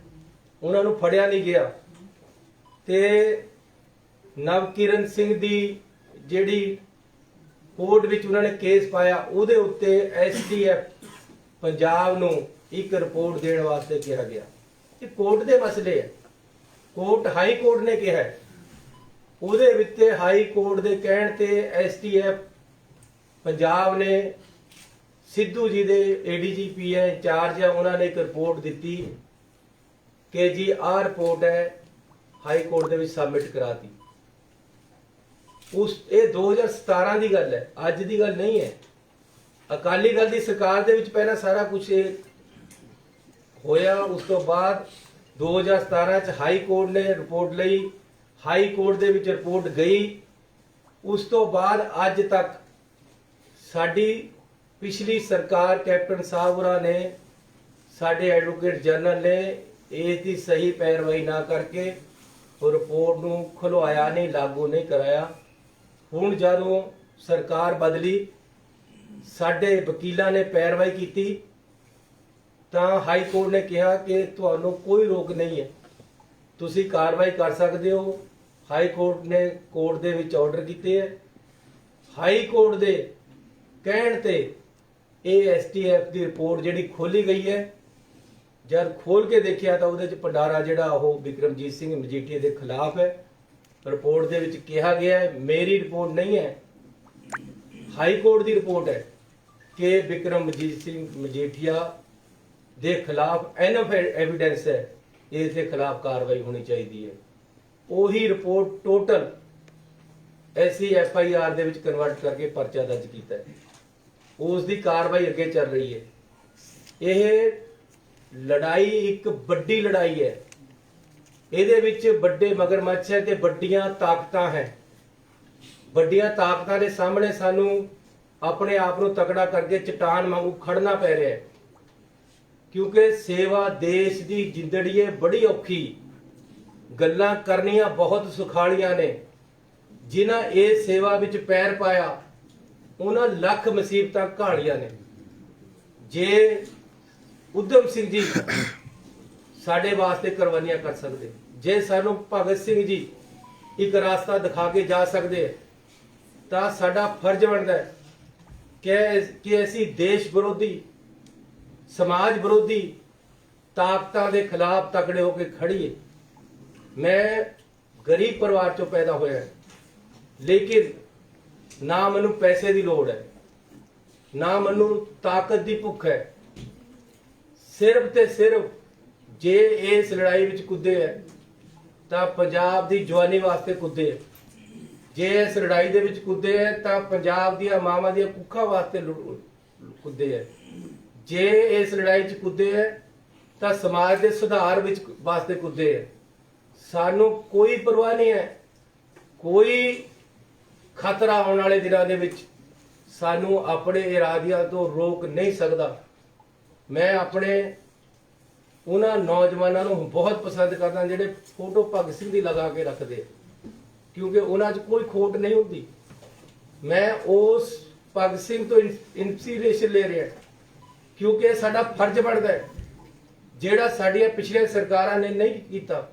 S2: ਉਹਨਾਂ ਨੂੰ ਫੜਿਆ ਨਹੀਂ ਗਿਆ। ਤੇ ਨਵਕਿਰਨ ਸਿੰਘ ਦੀ ਜਿਹੜੀ ਕੋਰਟ ਵਿੱਚ ਉਹਨਾਂ ਨੇ ਕੇਸ ਪਾਇਆ, ਉਹਦੇ ਉੱਤੇ ਐਸਟੀਐਫ ਪੰਜਾਬ ਨੂੰ ਇੱਕ ਰਿਪੋਰਟ ਦੇਣ ਵਾਸਤੇ ਕਿਹਾ ਗਿਆ। ਇਹ ਕੋਰਟ ਦੇ ਮਸਲੇ ਹੈ, ਕੋਰਟ ਹਾਈ ਕੋਰਟ ਨੇ ਕਿਹਾ, ਉਹਦੇ ਵਿੱਚ ਹਾਈ ਕੋਰਟ ਦੇ ਕਹਿਣ ਤੇ ਐਸਟੀਐਫ ਪੰਜਾਬ ਨੇ ਸਿੱਧੂ ਜੀ ਦੇ ਏਡੀਜੀਪੀ ਹੈ ਇੰਚਾਰਜ ਹੈ, ਉਹਨਾਂ ਨੇ ਇੱਕ ਰਿਪੋਰਟ ਦਿੱਤੀ ਕਿ ਜੀ ਆਹ ਰਿਪੋਰਟ ਹੈ, ਹਾਈ ਕੋਰਟ ਦੇ ਵਿੱਚ ਸਬਮਿਟ ਕਰਾਤੀ। ਇਹ 2017 ਦੀ ਗੱਲ ਹੈ, ਅੱਜ ਦੀ ਗੱਲ ਨਹੀਂ ਹੈ। ਅਕਾਲੀ ਦਲ ਦੀ ਸਰਕਾਰ ਦੇ ਵਿੱਚ ਪਹਿਲਾਂ ਸਾਰਾ ਕੁਝ ਹੋਇਆ। ਉਸ ਤੋਂ ਬਾਅਦ 2017 ਚ ਹਾਈ ਕੋਰਟ ਨੇ ਰਿਪੋਰਟ ਲਈ, ਹਾਈ ਕੋਰਟ ਦੇ ਵਿੱਚ ਰਿਪੋਰਟ ਗਈ। ਉਸ ਤੋਂ ਬਾਅਦ ਅੱਜ ਤੱਕ ਸਾਡੀ ਪਿਛਲੀ ਸਰਕਾਰ ਕੈਪਟਨ ਸਾਹਿਬ ਹੋਰਾਂ ਨੇ, ਸਾਡੇ ਐਡਵੋਕੇਟ ਜਨਰਲ ਨੇ ਇਸ ਦੀ ਸਹੀ ਪੈਰਵਾਈ ਨਾ ਕਰਕੇ ਉਹ ਰਿਪੋਰਟ ਨੂੰ ਖੁਲਵਾਇਆ ਨਹੀਂ, ਲਾਗੂ ਨਹੀਂ ਕਰਾਇਆ। ਹੁਣ ਜਦੋਂ ਸਰਕਾਰ ਬਦਲੀ, ਸਾਡੇ ਵਕੀਲਾਂ ਨੇ ਪੈਰਵਾਈ ਕੀਤੀ, ਤਾਂ ਹਾਈ ਕੋਰਟ ਨੇ ਕਿਹਾ ਕਿ ਤੁਹਾਨੂੰ ਕੋਈ ਰੋਕ ਨਹੀਂ ਹੈ, ਤੁਸੀਂ ਕਾਰਵਾਈ ਕਰ ਸਕਦੇ ਹੋ। ਹਾਈ ਕੋਰਟ ਨੇ ਕੋਰਟ ਦੇ ਵਿੱਚ ਆਰਡਰ ਕੀਤੇ ਹੈ। ਹਾਈ ਕੋਰਟ ਦੇ ਕਹਿਣ ਤੇ ਇਹ ਐਸਟੀਐਫ ਦੀ ਰਿਪੋਰਟ ਜਿਹੜੀ ਖੋਲੀ ਗਈ ਹੈ, ਜਦ ਖੋਲ ਕੇ ਦੇਖਿਆ ਤਾਂ ਉਹਦੇ ਚ ਭੰਡਾਰਾ ਜਿਹੜਾ ਉਹ ਬਿਕਰਮਜੀਤ ਸਿੰਘ ਮਜੀਠੀਆ ਦੇ ਖਿਲਾਫ ਹੈ। ਰਿਪੋਰਟ ਦੇ ਵਿੱਚ ਕਿਹਾ ਗਿਆ ਹੈ, ਮੇਰੀ ਰਿਪੋਰਟ ਨਹੀਂ ਹੈ, ਹਾਈ ਕੋਰਟ ਦੀ ਰਿਪੋਰਟ ਹੈ ਕਿ ਬਿਕਰਮਜੀਤ ਸਿੰਘ ਮਜੀਠੀਆ ਦੇ ਖਿਲਾਫ ਐਨਫ ਐਵੀਡੈਂਸ ਹੈ, ਇਸ ਦੇ ਖਿਲਾਫ ਕਾਰਵਾਈ ਹੋਣੀ ਚਾਹੀਦੀ ਹੈ। ਉਹੀ ਰਿਪੋਰਟ ਟੋਟਲ SCFIR ਦੇ ਵਿੱਚ ਕਨਵਰਟ ਕਰਕੇ ਪਰਚਾ ਦਰਜ ਕੀਤਾ ਹੈ। ਉਸ ਦੀ ਕਾਰਵਾਈ ਅੱਗੇ ਚੱਲ ਰਹੀ ਹੈ। ਇਹ ਲੜਾਈ ਇੱਕ ਵੱਡੀ ਲੜਾਈ ਹੈ। ਇਹਦੇ ਵਿੱਚ ਵੱਡੇ ਮਗਰਮੱਛ ਹੈ ਤੇ ਵੱਡੀਆਂ ਤਾਕਤਾਂ ਹੈ। ਵੱਡੀਆਂ ਤਾਕਤਾਂ ਦੇ ਸਾਹਮਣੇ ਸਾਨੂੰ ਆਪਣੇ ਆਪ ਨੂੰ ਤਕੜਾ ਕਰਕੇ ਚਟਾਨ ਵਾਂਗੂ ਖੜਨਾ ਪੈ ਰਿਹਾ ਹੈ, ਕਿਉਂਕਿ ਸੇਵਾ ਦੇਸ਼ ਦੀ ਜ਼ਿੰਦੜੀ ਹੈ ਬੜੀ ਔਖੀ। ਗੱਲਾਂ ਕਰਨੀਆਂ ਬਹੁਤ ਸੁਖਾਲੀਆਂ ਨੇ, ਜਿਨ੍ਹਾਂ ਇਹ ਸੇਵਾ ਵਿੱਚ ਪੈਰ ਪਾਇਆ ਉਹਨਾਂ ਲੱਖ ਮੁਸੀਬਤਾਂ ਘਾਲੀਆਂ ਨੇ। ਜੇ ਉਦਮ ਸਿੰਘ ਜੀ ਸਾਡੇ ਵਾਸਤੇ ਕੁਰਬਾਨੀਆਂ ਕਰ ਸਕਦੇ, ਜੇ ਸਾਨੂੰ ਭਗਤ ਸਿੰਘ ਜੀ ਇੱਕ ਰਾਸਤਾ ਦਿਖਾ ਕੇ ਜਾ ਸਕਦੇ, ਤਾਂ ਸਾਡਾ ਫਰਜ਼ ਬਣਦਾ ਹੈ ਕਿ ਅਸੀਂ ਦੇਸ਼ ਵਿਰੋਧੀ, ਸਮਾਜ ਵਿਰੋਧੀ ਤਾਕਤਾਂ ਦੇ ਖਿਲਾਫ ਤਕੜੇ ਹੋ ਕੇ ਖੜੀਏ। ਮੈਂ ਗਰੀਬ ਪਰਿਵਾਰ ਚੋਂ ਪੈਦਾ ਹੋਇਆ, ਲੇਕਿਨ ਨਾ ਮੈਨੂੰ ਪੈਸੇ ਦੀ ਲੋੜ ਹੈ, ਨਾ ਮੈਨੂੰ ਤਾਕਤ ਦੀ ਭੁੱਖ ਹੈ। ਸਿਰਫ ਤੇ ਸਿਰਫ ਜੇ ਇਸ ਲੜਾਈ ਵਿੱਚ ਕੁੱਦੇ ਹੈ ਤਾਂ ਪੰਜਾਬ ਦੀ ਜਵਾਨੀ ਵਾਸਤੇ ਕੁੱਦੇ ਹੈ। ਜੇ ਇਸ ਲੜਾਈ ਦੇ ਵਿੱਚ ਕੁੱਦੇ ਹੈ ਤਾਂ ਪੰਜਾਬ ਦੀਆਂ ਮਾਵਾਂ ਦੀਆਂ ਕੁੱਖਾਂ ਵਾਸਤੇ ਕੁੱਦੇ ਹੈ। ਜੇ ਇਸ ਲੜਾਈ 'ਚ ਕੁੱਦੇ ਹੈ ਤਾਂ ਸਮਾਜ ਦੇ ਸੁਧਾਰ ਵਿੱਚ ਵਾਸਤੇ ਕੁੱਦੇ ਹੈ। ਸਾਨੂੰ ਕੋਈ ਪਰਵਾਹ ਨਹੀਂ ਹੈ, ਕੋਈ ਖਤਰਾ ਆਉਣ ਵਾਲੇ ਦਿਨਾਂ ਦੇ ਵਿੱਚ ਸਾਨੂੰ ਆਪਣੇ ਇਰਾਦਿਆਂ ਤੋਂ ਰੋਕ ਨਹੀਂ ਸਕਦਾ। ਮੈਂ ਆਪਣੇ ਉਹਨਾਂ ਨੌਜਵਾਨਾਂ ਨੂੰ ਬਹੁਤ ਪਸੰਦ ਕਰਦਾ ਜਿਹੜੇ ਫੋਟੋ ਭਗਤ ਸਿੰਘ ਦੀ ਲਗਾ ਕੇ ਰੱਖਦੇ, ਕਿਉਂਕਿ ਉਹਨਾਂ 'ਚ ਕੋਈ ਖੋਟ ਨਹੀਂ ਹੁੰਦੀ। ਮੈਂ ਉਸ ਭਗਤ ਸਿੰਘ ਤੋਂ ਇਨਸਪੀਰੇਸ਼ਨ ਲੈ ਰਿਹਾ, ਕਿਉਂਕਿ ਸਾਡਾ ਫਰਜ਼ ਬਣਦਾ ਹੈ ਜਿਹੜਾ ਸਾਡੀਆਂ ਪਿਛਲੀਆਂ ਸਰਕਾਰਾਂ ਨੇ ਨਹੀਂ ਕੀਤਾ,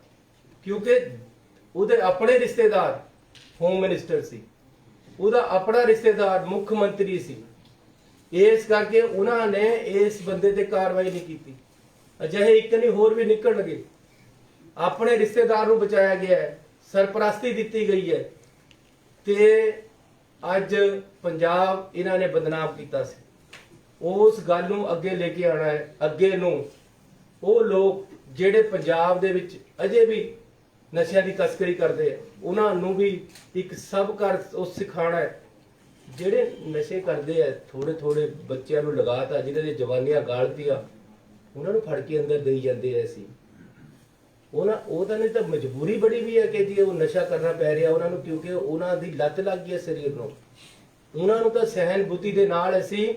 S2: ਕਿਉਂਕਿ ਉਹਦੇ ਆਪਣੇ ਰਿਸ਼ਤੇਦਾਰ ਹੋਮ ਮਿਨਿਸਟਰ ਸੀ, ਉਹਦਾ ਆਪਣਾ ਰਿਸ਼ਤੇਦਾਰ ਮੁੱਖ ਮੰਤਰੀ ਸੀ। ਇਸ ਕਰਕੇ ਉਹਨਾਂ ਨੇ ਇਸ ਬੰਦੇ ਤੇ ਕਾਰਵਾਈ ਨਹੀਂ ਕੀਤੀ। ਅਜਿਹੇ ਇੱਕ ਨਹੀਂ ਹੋਰ ਵੀ ਨਿਕਲਣਗੇ। ਆਪਣੇ ਰਿਸ਼ਤੇਦਾਰ ਨੂੰ ਬਚਾਇਆ ਗਿਆ ਹੈ, ਸਰਪ੍ਰਸਤੀ ਦਿੱਤੀ ਗਈ ਹੈ, ਤੇ ਅੱਜ ਪੰਜਾਬ ਇਹਨਾਂ ਨੇ ਬਦਨਾਮ ਕੀਤਾ ਸੀ। ਉਸ ਗੱਲ ਨੂੰ ਅੱਗੇ ਲੈ ਕੇ ਆਉਣਾ ਹੈ। ਅੱਗੇ ਨੂੰ ਉਹ ਲੋਕ ਜਿਹੜੇ ਪੰਜਾਬ ਦੇ ਵਿੱਚ ਅਜੇ ਵੀ ਨਸ਼ਿਆਂ ਦੀ ਤਸਕਰੀ ਕਰਦੇ ਆ, ਉਹਨਾਂ ਨੂੰ ਵੀ ਇੱਕ ਸਬਕ ਉਹ ਸਿਖਾਉਣਾ ਹੈ। ਜਿਹੜੇ ਨਸ਼ੇ ਕਰਦੇ ਆ, ਥੋੜੇ ਥੋੜੇ ਬੱਚਿਆਂ ਨੂੰ ਲਗਾਤਾ, ਜਿਹਨਾਂ ਦੀ ਜਵਾਨੀਆਂ ਗਾਲਤੀਆਂ, ਉਹਨਾਂ ਨੂੰ ਫੜ ਕੇ ਅੰਦਰ ਦੇਈ ਜਾਂਦੇ ਆ। ਅਸੀਂ ਉਹ ਤਾਂ ਨਹੀਂ ਤਾਂ ਮਜਬੂਰੀ ਬੜੀ ਵੀ ਹੈ ਕਿ ਜੀ ਉਹ ਨਸ਼ਾ ਕਰਨਾ ਪੈ ਰਿਹਾ ਉਹਨਾਂ ਨੂੰ, ਕਿਉਂਕਿ ਉਹਨਾਂ ਦੀ ਲੱਤ ਲੱਗ ਗਈ ਹੈ ਸਰੀਰ ਨੂੰ। ਉਹਨਾਂ ਨੂੰ ਤਾਂ ਸਹਿਨਬੁੱਧੀ ਦੇ ਨਾਲ ਅਸੀਂ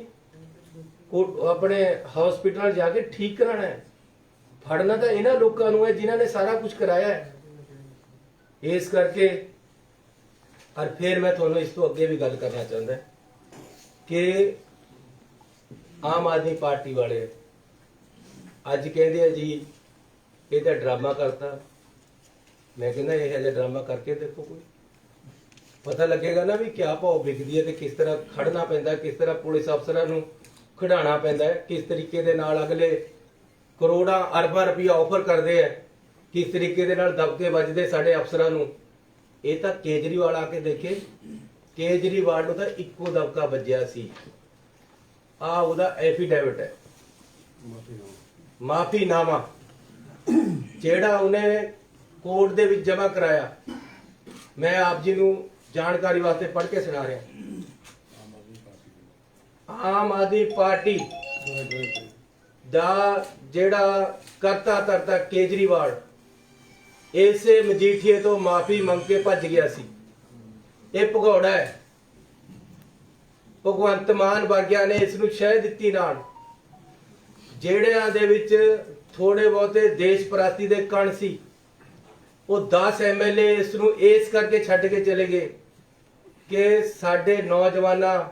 S2: ਆਪਣੇ ਹਸਪੀਟਲ ਜਾ ਕੇ ਠੀਕ ਕਰਾਣਾ ਹੈ। ਫੜਨਾ ਤਾਂ ਇਹਨਾਂ ਲੋਕਾਂ ਨੂੰ ਹੈ ਜਿਨ੍ਹਾਂ ਨੇ ਸਾਰਾ ਕੁਝ ਕਰਾਇਆ ਹੈ। ਇਸ ਕਰਕੇ ਔਰ ਫਿਰ ਮੈਂ ਤੁਹਾਨੂੰ ਇਸ ਤੋਂ ਅੱਗੇ ਵੀ ਗੱਲ ਕਰਨਾ ਚਾਹੁੰਦਾ ਕਿ ਆਮ ਆਦਮੀ ਪਾਰਟੀ ਵਾਲੇ ਅੱਜ ਕਹਿੰਦੇ ਆ ਜੀ ਇਹ ਤਾਂ ਡਰਾਮਾ ਕਰਤਾ। ਮੈਂ ਕਹਿੰਦਾ ਇਹ ਜਿਹਾ ਡਰਾਮਾ ਕਰਕੇ ਦੇਖੋ, ਕੋਈ ਪਤਾ ਲੱਗੇਗਾ ਨਾ ਵੀ ਕਿਆ ਭਾਅ ਵਿਕਦੀ ਹੈ ਤੇ ਕਿਸ ਤਰ੍ਹਾਂ ਖੜਨਾ ਪੈਂਦਾ, ਕਿਸ ਤਰ੍ਹਾਂ ਪੁਲਿਸ ਅਫਸਰਾਂ ਨੂੰ ਖਿਡਾਉਣਾ ਪੈਂਦਾ ਹੈ, ਕਿਸ ਤਰੀਕੇ ਦੇ ਨਾਲ ਅਗਲੇ ਕਰੋੜਾਂ ਅਰਬਾਂ ਰੁਪਈਆ ਆਫਰ ਕਰਦੇ ਆ, ਕਿਸ ਤਰੀਕੇ ਦੇ ਨਾਲ ਦਬਕੇ ਵੱਜਦੇ ਸਾਡੇ ਅਫਸਰਾਂ ਨੂੰ। ਇਹ ਤਾਂ ਕੇਜਰੀਵਾਲ ਆ ਕੇ ਦੇਖੇ, ਕੇਜਰੀਵਾਲ ਨੂੰ ਤਾਂ ਇੱਕੋ ਦਬਕਾ ਵੱਜਿਆ ਸੀ। ਆ ਉਹਦਾ ਐਫੀਡੇਵਿਟ ਹੈ, ਮਾਫੀਨਾਮਾ, ਜਿਹੜਾ ਉਹਨੇ ਕੋਰਟ ਦੇ ਵਿੱਚ ਜਮ੍ਹਾਂ ਕਰਾਇਆ। ਮੈਂ ਆਪ ਜੀ ਨੂੰ ਜਾਣਕਾਰੀ ਵਾਸਤੇ ਪੜ੍ਹ ਕੇ ਸੁਣਾ ਰਿਹਾ। ਆਮ ਆਦਮੀ ਪਾਰਟੀ ਦਾ ਜਿਹੜਾ ਕਰਤਾ ਧਰਤਾ ਕੇਜਰੀਵਾਲ ਇਸੇ ਮਜੀਠੀਏ ਤੋਂ ਮਾਫੀ ਮੰਗ ਕੇ ਭੱਜ ਗਿਆ ਸੀ। ਇਹ ਭਗੌੜਾ ਹੈ। ਭਗਵੰਤ ਮਾਨ ਵਰਗਿਆਂ ਨੇ ਇਸ ਨੂੰ ਸ਼ਹਿ ਦਿੱਤੀ ਨਾਲ। ਜਿਹੜਿਆਂ ਦੇ ਵਿੱਚ ਥੋੜੇ ਬਹੁਤੇ ਦੇਸ਼ ਪ੍ਰਸਤੀ ਦੇ ਕਣ ਸੀ, ਉਹ 10 ਐਮਐਲਏ ਇਸ ਨੂੰ ਇਸ ਕਰਕੇ ਛੱਡ ਕੇ ਚਲੇ ਗਏ ਕਿ ਸਾਡੇ ਨੌਜਵਾਨਾਂ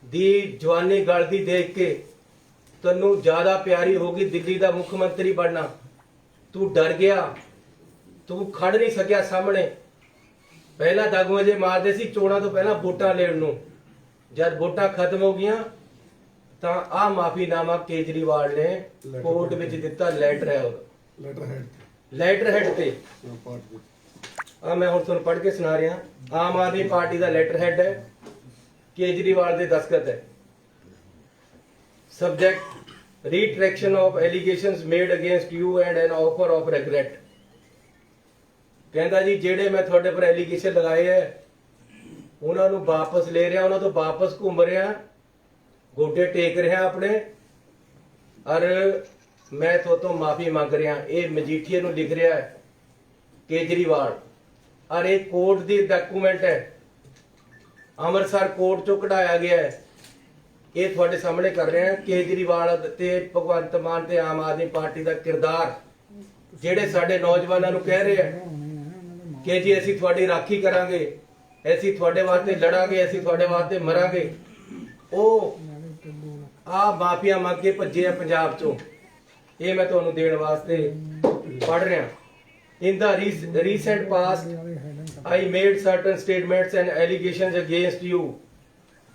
S2: ਦੀ ਜਵਾਨੀ ਗਲਦੀ ਦੇਖ ਕੇ ਤੈਨੂੰ ਜ਼ਿਆਦਾ ਪਿਆਰੀ ਹੋਗੀ ਦਿੱਲੀ ਦਾ ਮੁੱਖ ਮੰਤਰੀ ਬਣਨਾ। ਤੂੰ ਡਰ ਗਿਆ, ਤੂੰ ਖੜ ਨਹੀਂ ਸਕਿਆ ਸਾਹਮਣੇ। ਪਹਿਲਾਂ ਦਾਗੂਆਂ ਜੇ ਮਾਰਦੇ ਸੀ ਚੋਣਾਂ ਤੋਂ ਪਹਿਲਾਂ ਵੋਟਾਂ ਲੈਣ ਨੂੰ। ਜਦ ਵੋਟਾਂ ਖਤਮ ਹੋ ਗਈਆਂ ਤਾਂ ਆਹ ਮਾਫੀਨਾਮਾ ਕੇਜਰੀਵਾਲ ਨੇ ਕੋਰਟ ਵਿੱਚ ਦਿੱਤਾ। ਲੈਟਰ ਹੈ ਉਹਦਾ, ਲੈਟਰ ਹੈਡ ਤੇ। ਆ ਮੈਂ ਹੁਣ ਤੁਹਾਨੂੰ ਪੜ੍ਹ ਕੇ ਸੁਣਾ ਰਿਹਾ। ਆਮ ਆਦਮੀ ਪਾਰਟੀ ਦਾ ਲੈਟਰ ਹੈਡ ਹੈ, ਕੇਜਰੀਵਾਲ ਦੇ ਦਸਤਖਤ ਹੈ। Subject retraction of allegations made against you and an offer of regret। ਕਹਿੰਦਾ ਜੀ ਜਿਹੜੇ ਮੈਂ ਤੁਹਾਡੇ ਪਰ ਐਲੀਗੇਸ਼ਨ ਲਗਾਏ ਹੈ ਉਹਨਾਂ ਨੂੰ ਵਾਪਸ ਲੈ ਰਿਹਾ, ਉਹਨਾਂ ਤੋਂ ਵਾਪਸ ਘੁੰਮ ਰਿਹਾ, ਗੋਡੇ ਟੇਕ ਰਿਹਾ ਆਪਣੇ, ਔਰ ਮੈਂ ਤੋਂ ਮਾਫੀ ਮੰਗ ਰਿਹਾ। ਇਹ ਮਜੀਠੀਏ ਨੂੰ ਲਿਖ ਰਿਹਾ ਹੈ ਕੇਜਰੀਵਾਲ, ਔਰ ਇਹ ਕੋਰਟ ਦੀ ਡਾਕੂਮੈਂਟ ਹੈ, ਅੰਮ੍ਰਿਤਸਰ ਕੋਰਟ ਚੋਂ ਕਢਾਇਆ ਗਿਆ ਹੈ। ਇਹ ਤੁਹਾਡੇ ਸਾਹਮਣੇ ਕਰ ਰਹੇ ਹਾਂ। ਕੇਜਰੀਵਾਲ ਤੇ ਭਗਵੰਤ ਮਾਨ ਤੇ ਆਮ ਆਦਮੀ ਪਾਰਟੀ ਦਾ ਕਿਰਦਾਰ, ਜਿਹੜੇ ਸਾਡੇ ਨੌਜਵਾਨਾਂ ਨੂੰ ਕਹਿ ਰਹੇ ਆ ਕਿ ਜੀ ਅਸੀਂ ਤੁਹਾਡੀ ਰਾਖੀ ਕਰਾਂਗੇ, ਅਸੀਂ ਤੁਹਾਡੇ ਵਾਸਤੇ ਲੜਾਂਗੇ, ਅਸੀਂ ਤੁਹਾਡੇ ਵਾਸਤੇ ਮਰਾਂਗੇ, ਉਹ ਆ ਮਾਫੀਆਂ ਮੰਗ ਕੇ ਭੱਜੇ ਆ ਪੰਜਾਬ ਚੋਂ। ਇਹ ਮੈਂ ਤੁਹਾਨੂੰ ਦੇਣ ਵਾਸਤੇ ਪੜ੍ਹ ਰਿਹਾ। In the recent past, I made certain statements and allegations against you.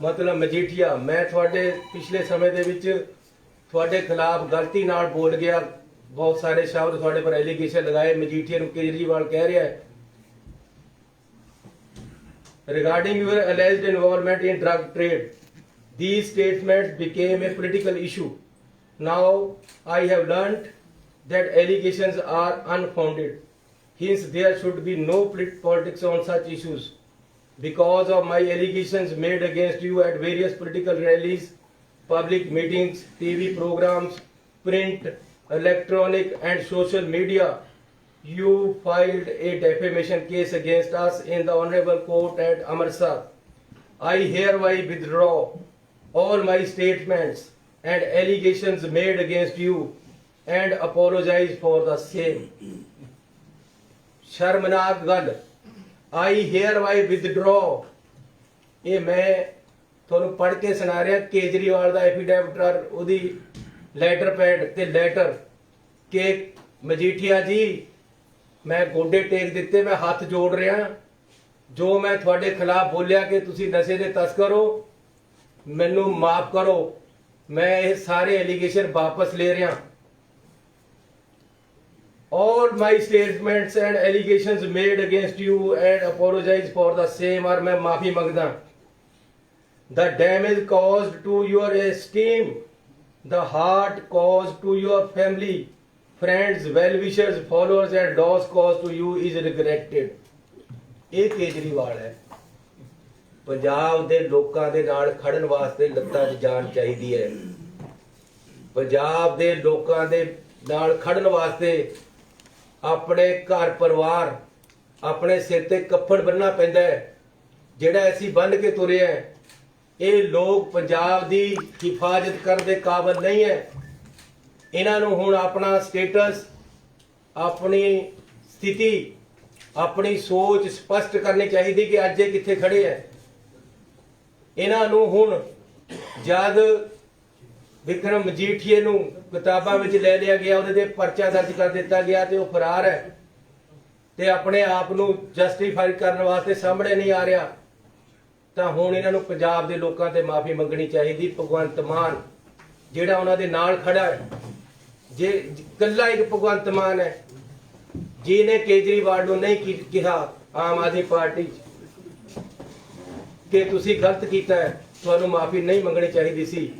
S2: ਮਤਲਬ ਮਜੀਠੀਆ, ਮੈਂ ਤੁਹਾਡੇ ਪਿਛਲੇ ਸਮੇਂ ਦੇ ਵਿੱਚ ਤੁਹਾਡੇ ਖਿਲਾਫ ਗਲਤੀ ਨਾਲ ਬੋਲ ਗਿਆ, ਬਹੁਤ ਸਾਰੇ ਸ਼ਬਦ ਤੁਹਾਡੇ ਪਰ ਐਲੀਗੇਸ਼ਨ ਲਗਾਏ। ਮਜੀਠੀਆ ਨੂੰ ਕੇਜਰੀਵਾਲ ਕਹਿ ਰਿਹਾ ਹੈ regarding your alleged involvement in drug trade. These statements became a political issue. Now I have learnt that allegations are unfounded. Hence there should be no politics on such issues. Because of my allegations made against you at various political rallies, public meetings, TV programs, print, electronic and social media, you filed a defamation case against us in the Honorable Court at Amritsar. I hereby withdraw all my statements and allegations made against you and apologize for the same. शर्मनाक गल, I hereby withdraw। ये मैं ਤੁਹਾਨੂੰ ਪੜ੍ਹ ਕੇ ਸੁਣਾ ਰਿਹਾ ਕੇਜਰੀਵਾਲ ਦਾ affidavit, ਉਹਦੀ letter pad ਤੇ ਲੈਟਰ ਕਿ ਮਜੀਠੀਆ ਜੀ ਮੈਂ ਗੋਡੇ ਟੇਕ ਦਿੱਤੇ, ਮੈਂ ਹੱਥ ਜੋੜ ਰਿਹਾ। ਜੋ ਮੈਂ ਤੁਹਾਡੇ ਖਿਲਾਫ ਬੋਲਿਆ ਕਿ ਤੁਸੀਂ ਨਸ਼ੇ ਦੇ ਤਸਕਰ ਹੋ, ਮੈਨੂੰ ਮਾਫ ਕਰੋ। ਮੈਂ ਇਹ ਸਾਰੇ ਐਲੀਗੇਸ਼ਨ ਵਾਪਸ ਲੈ ਰਿਹਾ। All my statements and allegations made against you and apologize for the same। और मैं माफी मांगदा। The damage caused to your esteem, the hurt caused to your family, friends, well-wishers, followers and loss caused to you is regretted। ਇਹ ਕੇਜਰੀਵਾਲ ਹੈ। ਪੰਜਾਬ ਦੇ ਲੋਕਾਂ ਦੇ ਨਾਲ ਖੜਨ ਵਾਸਤੇ ਲੱਤਾਂ 'ਚ ਜਾਨ ਚਾਹੀਦੀ ਹੈ। ਪੰਜਾਬ ਦੇ ਲੋਕਾਂ ਦੇ ਨਾਲ ਖੜਨ ਵਾਸਤੇ ਆਪਣੇ ਘਰ ਪਰਿਵਾਰ, ਆਪਣੇ ਸਿਰ ਤੇ ਕੱਫਣ ਬੰਨਣਾ ਪੈਂਦਾ ਹੈ, ਜਿਹੜਾ ਅਸੀਂ ਬੰਨ ਕੇ ਤੁਰੇ ਆ। ਇਹ ਲੋਕ ਪੰਜਾਬ ਦੀ ਹਿਫਾਜ਼ਤ ਕਰਨ ਦੇ ਕਾਬਿਲ ਨਹੀਂ ਹੈ। ਇਹਨਾਂ ਨੂੰ ਹੁਣ ਆਪਣਾ ਸਟੇਟਸ, ਆਪਣੀ ਸਥਿਤੀ, ਆਪਣੀ ਸੋਚ ਸਪਸ਼ਟ ਕਰਨੀ ਚਾਹੀਦੀ ਕਿ ਅੱਜ ਇਹ ਕਿੱਥੇ ਖੜੇ ਹੈ। ਇਹਨਾਂ ਨੂੰ ਹੁਣ ਜਦ ਵਿਕਰਮ ਮਜੀਠੀਏ ਨੂੰ ਕਿਤਾਬਾਂ ਵਿੱਚ ਲੈ ਲਿਆ ਗਿਆ, ਉਹਦੇ ਤੇ ਪਰਚਾ ਦਰਜ ਕਰ ਦਿੱਤਾ ਗਿਆ ਤੇ ਉਹ ਫਰਾਰ ਹੈ ਤੇ ਆਪਣੇ ਆਪ ਨੂੰ ਜਸਟੀਫਾਈ ਕਰਨ ਵਾਸਤੇ ਸਾਹਮਣੇ ਨਹੀਂ ਆ ਰਿਹਾ, ਤਾਂ ਹੁਣ ਇਹਨਾਂ ਨੂੰ ਪੰਜਾਬ ਦੇ ਲੋਕਾਂ ਤੇ ਮਾਫੀ ਮੰਗਣੀ ਚਾਹੀਦੀ। ਭਗਵੰਤ ਮਾਨ ਜਿਹੜਾ ਉਹਨਾਂ ਦੇ ਨਾਲ ਖੜਾ ਹੈ, ਜੇ ਇਕੱਲਾ ਇੱਕ ਭਗਵੰਤ ਮਾਨ ਹੈ ਜਿਹਨੇ ਕੇਜਰੀਵਾਲ ਨੂੰ ਨਹੀਂ ਕਿਹਾ ਆਮ ਆਦਮੀ ਪਾਰਟੀ ਕਿ ਤੁਸੀਂ ਗਲਤ ਕੀਤਾ ਹੈ, ਤੁਹਾਨੂੰ ਮਾਫੀ ਨਹੀਂ ਮੰਗਣੀ ਚਾਹੀਦੀ ਸੀ।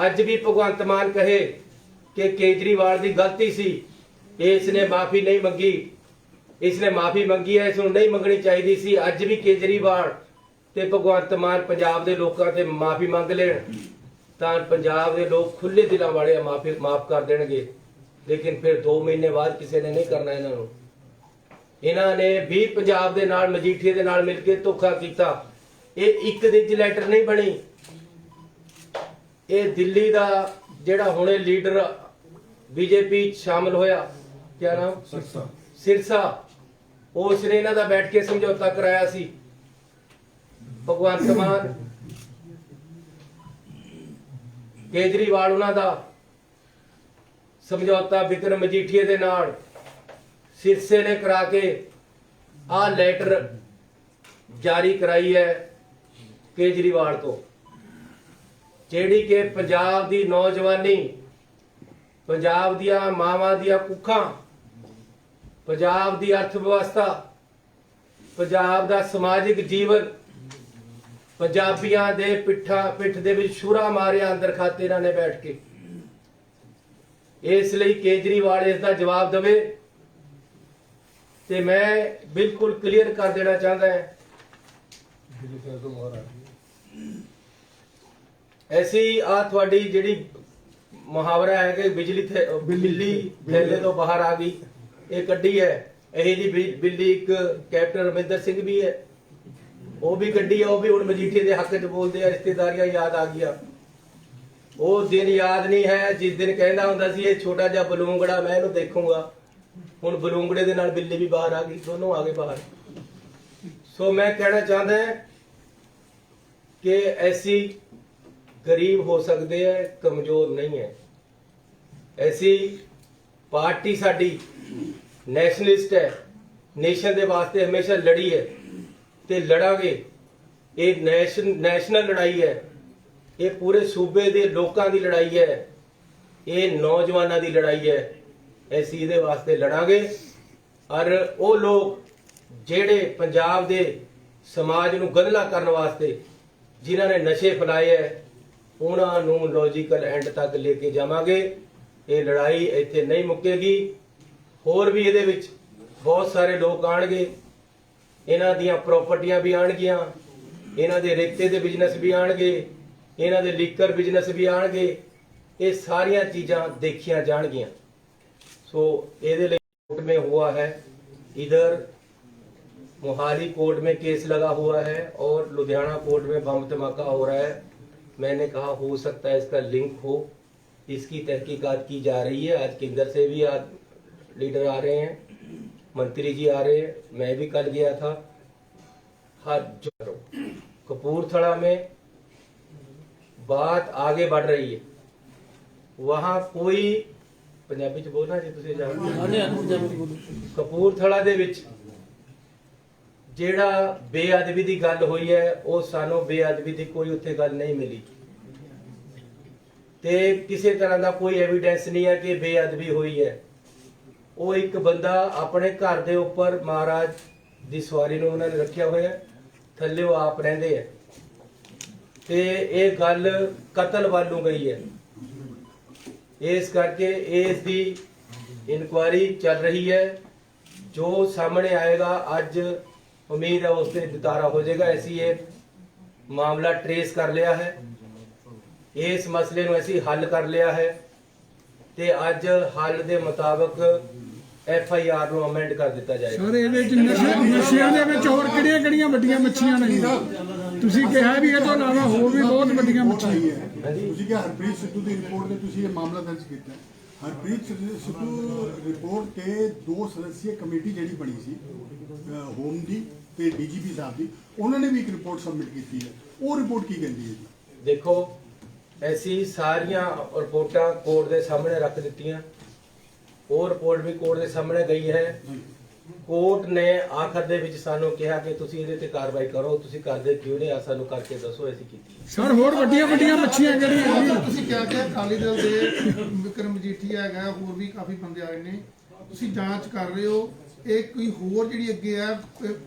S2: ਅੱਜ ਵੀ ਭਗਵੰਤ ਮਾਨ ਕਹੇ ਕਿ ਕੇਜਰੀਵਾਲ ਦੀ ਗਲਤੀ ਸੀ, ਇਸ ਨੇ ਮਾਫੀ ਨਹੀਂ ਮੰਗੀ, ਇਸ ਨੇ ਮਾਫੀ ਮੰਗੀ ਹੈ, ਇਸ ਨੂੰ ਨਹੀਂ ਮੰਗਣੀ ਚਾਹੀਦੀ ਸੀ। ਅੱਜ ਵੀ ਕੇਜਰੀਵਾਲ ਤੇ ਭਗਵੰਤ ਮਾਨ ਪੰਜਾਬ ਦੇ ਲੋਕਾਂ ਤੇ ਮਾਫੀ ਮੰਗ ਲੈਣ ਤਾਂ ਪੰਜਾਬ ਦੇ ਲੋਕ ਖੁੱਲੇ ਦਿਲਾਂ ਵਾਲੇ ਮਾਫ ਕਰ ਦੇਣਗੇ। ਲੇਕਿਨ ਫਿਰ 2 ਮਹੀਨੇ ਬਾਅਦ ਕਿਸੇ ਨੇ ਨਹੀਂ ਕਰਨਾ ਇਹਨਾਂ ਨੂੰ। ਇਹਨਾਂ ਨੇ ਵੀ ਪੰਜਾਬ ਦੇ ਨਾਲ, ਮਜੀਠੀਏ ਦੇ ਨਾਲ ਮਿਲ ਕੇ ਧੋਖਾ ਕੀਤਾ। ਇਹ ਇੱਕ ਦਿਨ 'ਚ ਲੈਟਰ ਨਹੀਂ ਬਣੀ। ਇਹ ਦਿੱਲੀ ਦਾ ਜਿਹੜਾ ਹੁਣੇ ਲੀਡਰ ਬੀਜੇਪੀ ਸ਼ਾਮਲ ਹੋਇਆ, ਕਿਆ ਨਾਮ, ਸਿਰਸਾ, ਉਸ ਨੇ ਇਹਨਾਂ ਦਾ ਬੈਠ ਕੇ ਸਮਝੌਤਾ ਕਰਾਇਆ ਸੀ। ਭਗਵੰਤ ਮਾਨ, ਕੇਜਰੀਵਾਲ, ਉਹਨਾਂ ਦਾ ਸਮਝੌਤਾ ਵਿਕਰਮ ਮਜੀਠੀਏ ਦੇ ਨਾਲ ਸਿਰਸੇ ਨੇ ਕਰਾ ਕੇ ਆਹ ਲੈਟਰ ਜਾਰੀ ਕਰਾਈ ਹੈ ਕੇਜਰੀਵਾਲ ਤੋਂ, ਜਿਹੜੀ ਕਿ ਪੰਜਾਬ ਦੀ ਨੌਜਵਾਨੀ, ਪੰਜਾਬ ਦੀਆਂ ਮਾਵਾਂ ਦੀਆਂ ਕੁੱਖਾਂ, ਪੰਜਾਬ ਦੀ ਅਰਥ ਵਿਵਸਥਾ, ਪੰਜਾਬ ਦਾ ਸਮਾਜਿਕ ਜੀਵਨ, ਪੰਜਾਬੀਆਂ ਦੇ ਪਿੱਠ ਦੇ ਵਿੱਚ ਛੁਰਾ ਮਾਰਿਆ ਅੰਦਰ ਖਾਤੇ ਇਹਨਾਂ ਨੇ ਬੈਠ ਕੇ। ਇਸ ਲਈ ਕੇਜਰੀਵਾਲ ਇਸ ਦਾ ਜਵਾਬ ਦੇਵੇ। ਤੇ ਮੈਂ ਬਿਲਕੁਲ ਕਲੀਅਰ ਕਰ ਦੇਣਾ ਚਾਹੁੰਦਾ ਹਾਂ ਐਸੀ ਆ ਤੁਹਾਡੀ ਜਿਹੜੀ ਮੁਹਾਵਰਾ ਹੈ ਕਿ ਬਿੱਲੀ ਥੈਲੇ ਤੋਂ ਬਾਹਰ ਆ ਗਈ, ਇਹ ਕੱਢੀ ਹੈ। ਇਹ ਜੀ ਬਿੱਲੀ ਇੱਕ ਕੈਪਟਨ ਰਮਿੰਦਰ ਸਿੰਘ ਵੀ ਹੈ, ਉਹ ਵੀ ਕੱਢੀ ਹੈ। ਉਹ ਵੀ ਹੁਣ ਮਜੀਠੀਏ ਦੇ ਹੱਕ 'ਚ ਬੋਲਦੇ ਆ, ਰਿਸ਼ਤੇਦਾਰੀਆਂ ਯਾਦ ਆ ਗਈਆਂ। ਉਹ ਦਿਨ ਯਾਦ ਨਹੀਂ ਹੈ ਜਿਸ ਦਿਨ ਕਹਿੰਦਾ ਹੁੰਦਾ ਸੀ ਇਹ ਛੋਟਾ ਜਿਹਾ ਬਲੂੰਗੜਾ ਮੈਂ ਇਹਨੂੰ ਦੇਖੂੰਗਾ। ਹੁਣ ਬਲੂੰਗੜੇ ਦੇ ਨਾਲ ਬਿੱਲੀ ਵੀ ਬਾਹਰ ਆ ਗਈ, ਦੋਨੋਂ ਆ ਗਏ ਬਾਹਰ। ਸੋ ਮੈਂ ਕਹਿਣਾ ਚਾਹੁੰਦਾ ਕਿ ਐਸੀ गरीब हो सकते हैं, कमजोर नहीं है। ऐसी पार्टी साडी नैशनलिस्ट है, नेशन दे वास्ते हमेशा लड़ी है ते लड़ांगे। ये नैशनल लड़ाई है, ये पूरे सूबे दे लोकां दी लड़ाई है, ये नौजवानों दी लड़ाई है। ऐसी इहदे वास्ते लड़ांगे। और वो लोग जेड़े पंजाब दे समाज नूं गंधला करन वास्ते जिन्हां ने नशे फैलाए है ਉਹਨਾਂ ਨੂੰ ਲੌਜੀਕਲ ਐਂਡ ਤੱਕ ਲੈ ਕੇ ਜਾਵਾਂਗੇ। ਇਹ ਲੜਾਈ ਇੱਥੇ ਨਹੀਂ ਮੁੱਕੇਗੀ। ਹੋਰ ਵੀ ਇਹਦੇ ਵਿੱਚ ਬਹੁਤ ਸਾਰੇ ਲੋਕ ਆਣਗੇ, ਇਹਨਾਂ ਦੀਆਂ ਪ੍ਰਾਪਰਟੀਆਂ ਵੀ ਆਣਗੀਆਂ, ਇਹਨਾਂ ਦੇ ਰੇਤੇ ਦੇ ਬਿਜ਼ਨਸ ਵੀ ਆਣਗੇ, ਇਹਨਾਂ ਦੇ ਲੀਕਰ ਬਿਜ਼ਨਸ ਵੀ ਆਣਗੇ। ਇਹ ਸਾਰੀਆਂ ਚੀਜ਼ਾਂ ਦੇਖੀਆਂ ਜਾਣਗੀਆਂ। ਸੋ ਇਹਦੇ ਲਈ कोर्ट में हुआ है, इधर मोहाली कोर्ट में केस लगा हुआ है और लुधियाना कोर्ट में बम धमाका हो रहा है। मैंने कहा हो सकता है इसका लिंक हो, इसकी तहकीकात की जा रही है। आज केंद्र से भी आज लीडर आ रहे हैं, मंत्री जी आ रहे हैं, मैं भी कल गया था। कपूरथला में बात आगे बढ़ रही है। वहां कोई पंजाबी च बोलना जी तुसीं जानदे कपूरथला दे विच ਜਿਹੜਾ ਬੇਅਦਬੀ ਦੀ ਗੱਲ ਹੋਈ ਹੈ ਉਹ ਸਾਨੂੰ ਬੇਅਦਬੀ ਦੀ ਕੋਈ ਉੱਥੇ ਗੱਲ ਨਹੀਂ ਮਿਲੀ ਤੇ ਕਿਸੇ ਤਰ੍ਹਾਂ ਦਾ ਕੋਈ ਐਵੀਡੈਂਸ ਨਹੀਂ ਹੈ ਕਿ ਬੇਅਦਬੀ ਹੋਈ ਹੈ। ਉਹ ਇੱਕ ਬੰਦਾ ਆਪਣੇ ਘਰ ਦੇ ਉੱਪਰ ਮਹਾਰਾਜ ਦੀ ਸਵਾਰੀ ਨੂੰ ਉਹਨਾਂ ਨੇ ਰੱਖਿਆ ਹੋਇਆ, ਥੱਲੇ ਉਹ ਆਪ ਰਹਿੰਦੇ ਹੈ ਤੇ ਇਹ ਗੱਲ ਕਤਲ ਵੱਲ ਨੂੰ ਗਈ ਹੈ। ਇਸ ਕਰਕੇ ਇਸ ਦੀ ਇਨਕੁਆਇਰੀ ਚੱਲ ਰਹੀ ਹੈ। ਜੋ ਸਾਹਮਣੇ ਆਏਗਾ ਅੱਜ उम्मीद है उससे नितारा हो जाएगा। ऐसी ये मामला ट्रेस कर लिया है, इस मसले ਨੂੰ ਅਸੀਂ हल कर लिया है ਤੇ ਅੱਜ हल ਦੇ ਮੁਤਾਬਕ FIR ਨੂੰ ਅਮੈਂਡ ਕਰ ਦਿੱਤਾ ਜਾਏਗਾ।
S1: ਸਰ ਇਹਦੇ ਵਿੱਚ ਨਸ਼ਿਆਂ ਦੇ ਵਿੱਚ ਹੋਰ ਕਿਹੜੀਆਂ ਵੱਡੀਆਂ ਮੱਛੀਆਂ ਨੇ? ਤੁਸੀਂ ਕਿਹਾ ਵੀ ਇਹ ਤੋਂ ਇਲਾਵਾ ਹੋਰ ਵੀ ਬਹੁਤ ਵੱਡੀਆਂ ਮੱਛੀਆਂ ਹੈ।
S5: ਤੁਸੀਂ ਕਿਹਾ ਹਰਪ੍ਰੀਤ ਸਿੱਧੂ ਦੀ ਰਿਪੋਰਟ ਤੇ ਤੁਸੀਂ ਇਹ ਮਾਮਲਾ ਦਰਜ ਕੀਤਾ। ਹਰਪ੍ਰੀਤ ਸਿੱਧੂ ਰਿਪੋਰਟ ਤੇ 2 ਸਦੱਸੀय ਕਮੇਟੀ ਜਿਹੜੀ ਬਣੀ ਸੀ ਹੋਮ ਦੀ ਤੇ DGP ਸਾਹਿਬ ਦੀ, ਉਹਨਾਂ ਨੇ ਵੀ ਇੱਕ ਰਿਪੋਰਟ ਸਬਮਿਟ ਕੀਤੀ ਹੈ। ਉਹ ਰਿਪੋर्ट ਕੀ ਕਹਿੰਦੀ ਹੈ ਜੀ?
S2: ਦੇਖੋ ਐਸੀ ਸਾਰੀਆਂ ਰਿਪੋਰਟਾਂ ਕੋਰਟ ਦੇ ਸਾਹਮਣੇ ਰੱਖ ਦਿੱਤੀਆਂ। ਉਹ ਰਿਪੋਰਟ ਵੀ ਕੋਰਟ ਦੇ ਸਾਹਮਣੇ ਗਈ ਹੈ। ਕੋਰਟ ਨੇ ਆਖਰ ਦੇ ਵਿੱਚ ਸਾਨੂੰ ਕਿਹਾ ਕਿ ਤੁਸੀਂ ਇਹਦੇ ਤੇ ਕਾਰਵਾਈ ਕਰੋ। ਤੁਸੀਂ ਕਰਦੇ ਕਿਉਂ ਨਹੀਂ ਆ, ਸਾਨੂੰ ਕਰਕੇ ਦੱਸੋ। ਅਸੀਂ ਕੀਤੀ।
S1: ਸਰ ਹੋਰ ਵੱਡੀਆਂ ਮੱਛੀਆਂ ਕਿਹੜੀਆਂ?
S6: ਤੁਸੀਂ ਕਿਹਾ ਕਿ ਅਕਾਲੀ ਦਲ ਦੇ ਵਿਕਰਮ ਮਜੀਠੀਆ ਹੈਗਾ, ਹੋਰ ਵੀ ਕਾਫੀ ਬੰਦੇ ਆਏ ਨੇ, ਤੁਸੀਂ ਜਾਂਚ ਕਰ ਰਹੇ ਹੋ। ਇਹ ਕੋਈ ਹੋਰ ਜਿਹੜੀ ਅੱਗੇ ਹੈ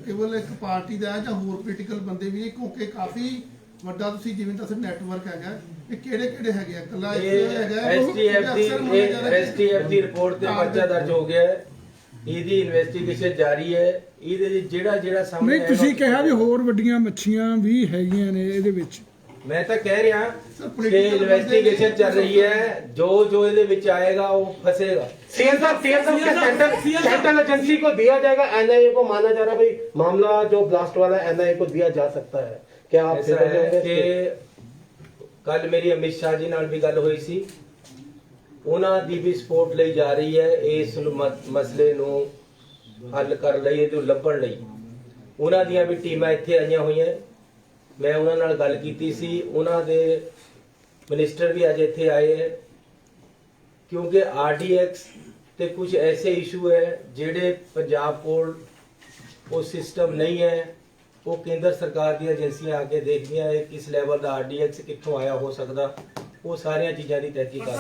S6: ਕੇਵਲ ਇੱਕ ਪਾਰਟੀ ਦਾ ਹੈ ਜਾਂ ਹੋਰ ਪੋਲੀਟੀਕਲ ਬੰਦੇ ਵੀ, ਕਿਉਂਕਿ ਕਾਫੀ ਵੱਡਾ ਤੁਸੀਂ ਜਿਵੇਂ ਦੱਸਿਆ ਨੈਟਵਰਕ ਹੈਗਾ, ਇਹ ਕਿਹੜੇ ਹੈਗੇ ਆ? ਇਕੱਲਾ ਇਹ ਹੈਗਾ
S2: STF ਦੀ ਰਿਪੋਰਟ ਤੇ ਪਰਚਾ ਦਰਜ ਹੋ ਗਿਆ ਹੈ। ਇਹਦੀ ਇਨਵੈਸਟੀਗੇਸ਼ਨ ਜਾਰੀ ਹੈ। ਇਹਦੇ ਜਿਹੜਾ ਸਾਹਮਣੇ
S1: ਨਹੀਂ, ਤੁਸੀਂ ਕਿਹਾ ਵੀ ਹੋਰ ਵੱਡੀਆਂ ਮੱਛੀਆਂ ਵੀ ਹੈਗੀਆਂ ਨੇ ਇਹਦੇ ਵਿੱਚ।
S2: मैं तो कह रहा कि इन्वेस्टिगेशन चल रही है। जो ਇਹਦੇ ਵਿੱਚ आएगा वो फंसेगा।
S7: सेंट्रल एजेंसी को दिया जाएगा, NIA को माना जा रहा है भाई मामला जो ब्लास्ट वाला NIA को दिया जा सकता है। क्या आप
S2: ऐसा है कि कल मेरी अमित शाह जी नाल भी गल हुई सी, ਉਹਨਾਂ ਦੀ ਵੀ ਸਪੋਰਟ ਲਈ ਜਾ ਰਹੀ ਹੈ ਇਸ ਮਸਲੇ ਨੂੰ ਹੱਲ ਕਰਨ ਲਈ, ਇਹਨੂੰ ਲੱਭਣ ਲਈ। ਉਹਨਾਂ ਦੀਆਂ ਵੀ ਟੀਮਾਂ ਇੱਥੇ ਆਈਆਂ ਹੋਈਆਂ। मैं उन्होंने नाल गल कीती सी, उन्होंने दे मिनिस्टर भी अज इत्थे आए हैं, क्योंकि RDX ते कुछ ऐसे इशू है जिहड़े पंजाब कोल वो सिस्टम नहीं है। वो केंद्र सरकार दी एजेंसियां आके देखदियां है किस लेवल दा RDX कित्थों आया हो सकदा। वो सारियां चीज़ां दी तहकीकात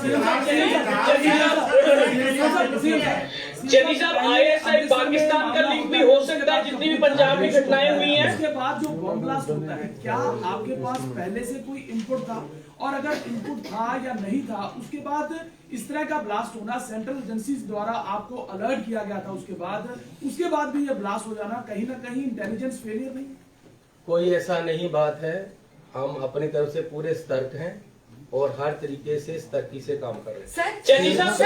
S8: चली साहब ISI पाकिस्तान का लिंक भी हो सकता है, जितनी भी पंजाब में घटनाएं हुई हैं।
S9: उसके बाद जो बम ब्लास्ट होता है, क्या आपके पास पहले से कोई इनपुट था? और अगर इनपुट था या नहीं था, उसके बाद इस तरह का ब्लास्ट होना सेंट्रल एजेंसीज द्वारा आपको अलर्ट किया गया था, उसके बाद भी ये ब्लास्ट हो जाना कहीं ना कहीं इंटेलिजेंस फेलियर नहीं?
S2: कोई ऐसा नहीं बात है। हम अपनी तरफ से पूरे सतर्क हैं। और हर तरीके से सतर्की से काम कर रहे हैं।
S8: चन्नी साहब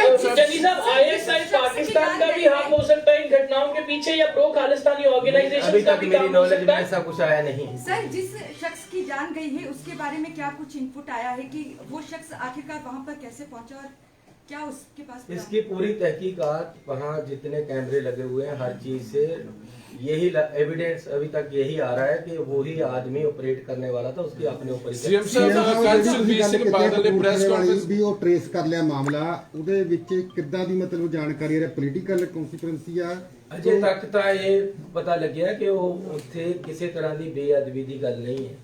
S8: आईएसआई पाकिस्तान का भी हाथ हो सकता है इन घटनाओं के पीछे, या प्रो खालिस्तानी ऑर्गेनाइजेशन
S2: अभी
S8: का
S2: तक
S8: भी
S2: मेरी
S8: काम हो
S2: नॉलेज
S8: सकता
S2: में
S8: है?
S2: ऐसा कुछ आया नहीं है।
S10: सर, जिस शख्स की जान गई है उसके बारे में क्या कुछ इनपुट आया है कि वो शख्स आखिरकार वहां पर कैसे पहुंचा और क्या उसके पास
S2: इसकी पूरी तहकीकात, वहाँ जितने कैमरे लगे हुए हैं, हर चीज से यही एविडेंस अभी तक यही आ रहा है कि वही आदमी ऑपरेट करने वाला था, उसके अपने ऊपर
S11: ਸੀਐਮ ਸਾਹਿਬ ਕੱਲ ਸੁਖਬੀਰ ਸਿੰਘ ਬਾਦਲ ਨੇ ਪ੍ਰੈਸ ਕਾਨਫਰੰਸ
S12: ਵੀ ਉਹ ਟ੍ਰੇਸ ਕਰ ਲਿਆ ਮਾਮਲਾ, ਉਹਦੇ ਵਿੱਚ ਕਿੱਦਾਂ ਦੀ ਮਤਲਬ ਜਾਣਕਾਰੀ ਹੈ, ਪੋਲੀਟੀਕਲ ਕਨਸੀਕੁਐਂਸੀ ਆ?
S2: ਅਜੇ ਤੱਕ ਤਾਂ ਇਹ ਪਤਾ ਲੱਗਿਆ ਕਿ ਉਹ ਉੱਥੇ ਕਿਸੇ ਤਰ੍ਹਾਂ ਦੀ ਬੇਅਦਬੀ ਦੀ ਗੱਲ ਨਹੀਂ ਹੈ।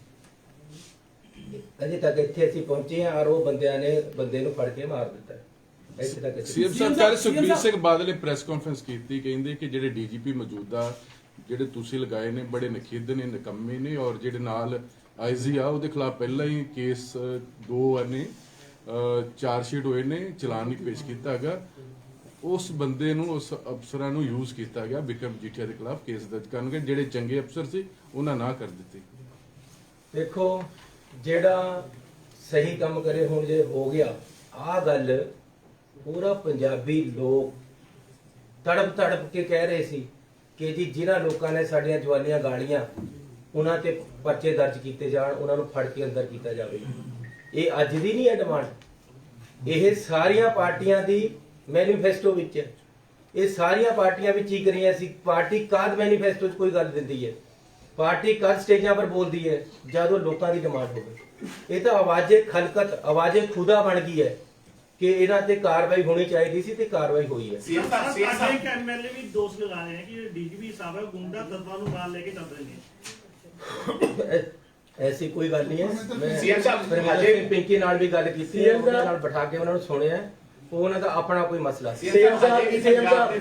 S2: ਅਜੇ ਤੱਕ ਇੱਥੇ ਅਸੀਂ ਪਹੁੰਚੇ ਹਾਂ ਔਰ ਉਹ ਬੰਦਿਆਂ ਨੇ ਬੰਦੇ ਨੂੰ ਫੜ ਕੇ ਮਾਰ ਦਿੱਤਾ ਹੈ। ਇੱਥੇ ਤੱਕ
S11: ਸੀਐਮ ਸਾਹਿਬ ਕੱਲ ਸੁਖਬੀਰ ਸਿੰਘ ਬਾਦਲ ਨੇ ਪ੍ਰੈਸ ਕਾਨਫਰੰਸ ਕੀਤੀ, ਕਹਿੰਦੇ ਕਿ ਜਿਹੜੇ ਡੀਜੀਪੀ ਮੌਜੂਦਾ ਜਿਹੜੇ ਤੁਸੀਂ ਲਗਾਏ ਨੇ ਬੜੇ ਨਖਿੱਧ ਨੇ, ਨਿਕੰਮੇ ਨੇ, ਔਰ ਜਿਹੜੇ ਨਾਲ ਆਈਜੀ ਆ ਉਹਦੇ ਖਿਲਾਫ ਪਹਿਲਾਂ ਹੀ ਕੇਸ 2 ਨੇ ਚਾਰਜਸ਼ੀਟ ਹੋਏ ਨੇ, ਚਲਾਨ ਨਹੀਂ ਪੇਸ਼ ਕੀਤਾ ਹੈਗਾ। ਉਸ ਬੰਦੇ ਨੂੰ, ਉਸ ਅਫਸਰਾਂ ਨੂੰ ਯੂਜ਼ ਕੀਤਾ ਗਿਆ ਵਿਕਰਮ ਮਜੀਠੀਆ ਦੇ ਖਿਲਾਫ ਕੇਸ ਦਰਜ ਕਰਨ, ਕਿ ਜਿਹੜੇ ਚੰਗੇ ਅਫਸਰ ਸੀ ਉਹਨਾਂ ਨਾ ਕਰ ਦਿੱਤੇ।
S2: ਦੇਖੋ, ਜਿਹੜਾ ਸਹੀ ਕੰਮ ਕਰੇ ਹੁਣ ਜੇ ਹੋ ਗਿਆ, ਆਹ ਗੱਲ ਪੂਰਾ ਪੰਜਾਬੀ ਲੋਕ ਤੜਪ ਕੇ ਕਹਿ ਰਹੇ ਸੀ ਕਿ ਜੀ ਜਿਨ੍ਹਾਂ ਲੋਕਾਂ ਨੇ ਸਾਡੀਆਂ ਜਵਾਨੀਆਂ ਗਾਲੀਆਂ, ਉਹਨਾਂ ਤੇ ਪਰਚੇ ਦਰਜ ਕੀਤੇ ਜਾਣ, ਉਹਨਾਂ ਨੂੰ ਫੜ ਕੇ ਅੰਦਰ ਕੀਤਾ ਜਾਵੇ। ਇਹ ਅੱਜ ਦੀ ਨਹੀਂ ਹੈ ਡਿਮਾਂਡ, ਇਹ ਸਾਰੀਆਂ ਪਾਰਟੀਆਂ ਦੀ ਮੈਨੀਫੈਸਟੋ ਵਿੱਚ ਹੈ। ਇਹ ਸਾਰੀਆਂ ਪਾਰਟੀਆਂ ਵਿੱਚ ਹੀ ਕਰੀਆਂ ਸੀ। ਪਾਰਟੀ ਕਦ ਮੈਨੀਫੈਸਟੋ 'ਚ ਕੋਈ ਗੱਲ ਦਿੰਦੀ ਹੈ, ਪਾਰਟੀ ਕਦ ਸਟੇਜਾਂ ਪਰ ਬੋਲਦੀ ਹੈ, ਜਦੋਂ ਲੋਕਾਂ ਦੀ ਡਿਮਾਂਡ ਹੋਵੇ। ਇਹ ਤਾਂ ਆਵਾਜ਼ੇ ਖਲਕਤ, ਆਵਾਜ਼ੇ ਖੁਦਾ ਬਣ ਗਈ ਹੈ ਕਿ ਇਹਨਾਂ ਤੇ ਕਾਰਵਾਈ ਹੋਣੀ ਚਾਹੀਦੀ ਸੀ ਤੇ ਕਾਰਵਾਈ ਹੋਈ ਹੈ।
S3: एक एमएलए भी दोष लगा रहे हैं कि डीजीपी साहब है गुंडा तत्वां ਨੂੰ ਨਾਲ ਲੈ ਕੇ ਚੱਲ ਰਹੇ ਨੇ।
S2: ਐਸੀ ਕੋਈ ਗੱਲ ਨਹੀਂ ਹੈ। ਮੈਂ ਪਿੰਕੀ ਨਾਲ ਵੀ ਗੱਲ ਕੀਤੀ ਹੈ, ਉਹਨਾਂ ਨਾਲ ਬਿਠਾ ਕੇ ਉਹਨਾਂ ਨੂੰ ਸੁਣਿਆ, ਉਹਨਾਂ ਦਾ ਆਪਣਾ ਕੋਈ ਮਸਲਾ ਸੀ।
S3: ਪੰਜਾਬ ਦੇ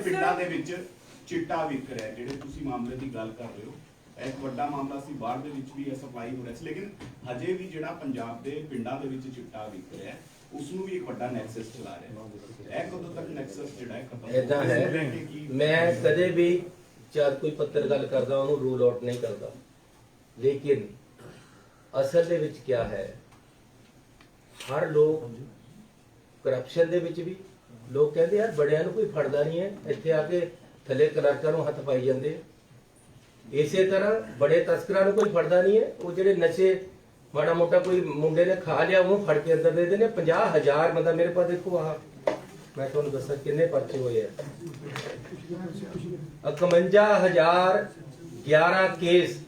S3: ਪਿੰਡਾਂ ਦੇ ਵਿੱਚ ਚਿੱਟਾ ਵਿਕ ਰਿਹਾ, ਜਿਹੜੇ ਤੁਸੀਂ ਮਾਮਲੇ ਦੀ ਗੱਲ ਕਰ ਰਹੇ ਹੋ, ਇੱਕ ਵੱਡਾ ਮਾਮਲਾ ਸੀ, ਬਾਹਰ ਦੇ ਵਿੱਚ ਵੀ ਇਹ ਸਪਲਾਈ ਹੋ ਰਿਹਾ ਸੀ, ਲੇਕਿਨ ਹਜੇ ਵੀ ਜਿਹੜਾ ਪੰਜਾਬ ਦੇ ਪਿੰਡਾਂ ਦੇ ਵਿੱਚ ਚਿੱਟਾ ਵਿਕ ਰਿਹਾ ਉਸ ਨੂੰ ਵੀ ਇੱਕ ਵੱਡਾ ਨੈਕਸਸ ਚਲਾ ਰਿਹਾ। ਇਹ ਕਦੋਂ ਤੱਕ ਨੈਕਸਸ ਜਿਹੜਾ ਹੈ ਖਤਮ
S2: ਏਦਾਂ ਹੈ, ਮੈਂ ਕਦੇ ਵੀ ਜਦ ਕੋਈ ਪੱਤਰ ਗੱਲ ਕਰਦਾ ਉਹਨੂੰ ਰੂਲ ਆਊਟ ਨਹੀਂ ਕਰਦਾ, ਲੇਕਿਨ ਅਸਲ ਦੇ ਵਿੱਚ ਕੀ ਹੈ, ਹਰ ਲੋਕ ਕਰਪਸ਼ਨ ਦੇ ਵਿੱਚ ਵੀ ਲੋਕ ਕਹਿੰਦੇ ਯਾਰ ਬੜਿਆਂ ਨੂੰ ਕੋਈ ਫੜਦਾ ਨਹੀਂ ਹੈ, ਇੱਥੇ ਆ ਕੇ ਥੱਲੇ ਕਲਰਕਾਂ ਨੂੰ ਹੱਥ ਪਾਈ ਜਾਂਦੇ। ਇਸੇ ਤਰ੍ਹਾਂ ਬੜੇ ਤਸਕਰਾਂ ਨੂੰ ਕੋਈ ਫੜਦਾ ਨਹੀਂ ਹੈ, ਉਹ ਜਿਹੜੇ ਨਸ਼ੇ ਮਾੜਾ ਮੋਟਾ ਕੋਈ ਮੁੰਡੇ ਨੇ ਖਾ ਲਿਆ ਉਹਨੂੰ ਫੜ ਕੇ ਅੰਦਰ ਦੇ ਦਿੰਦੇ। 50,000 ਬੰਦਾ ਮੇਰੇ ਪਾਸ ਦੇਖੋ, ਆਹ ਮੈਂ ਤੁਹਾਨੂੰ ਦੱਸਾਂ ਕਿੰਨੇ ਪਰਚੇ ਹੋਏ ਆ। 51,011 ਕੇਸ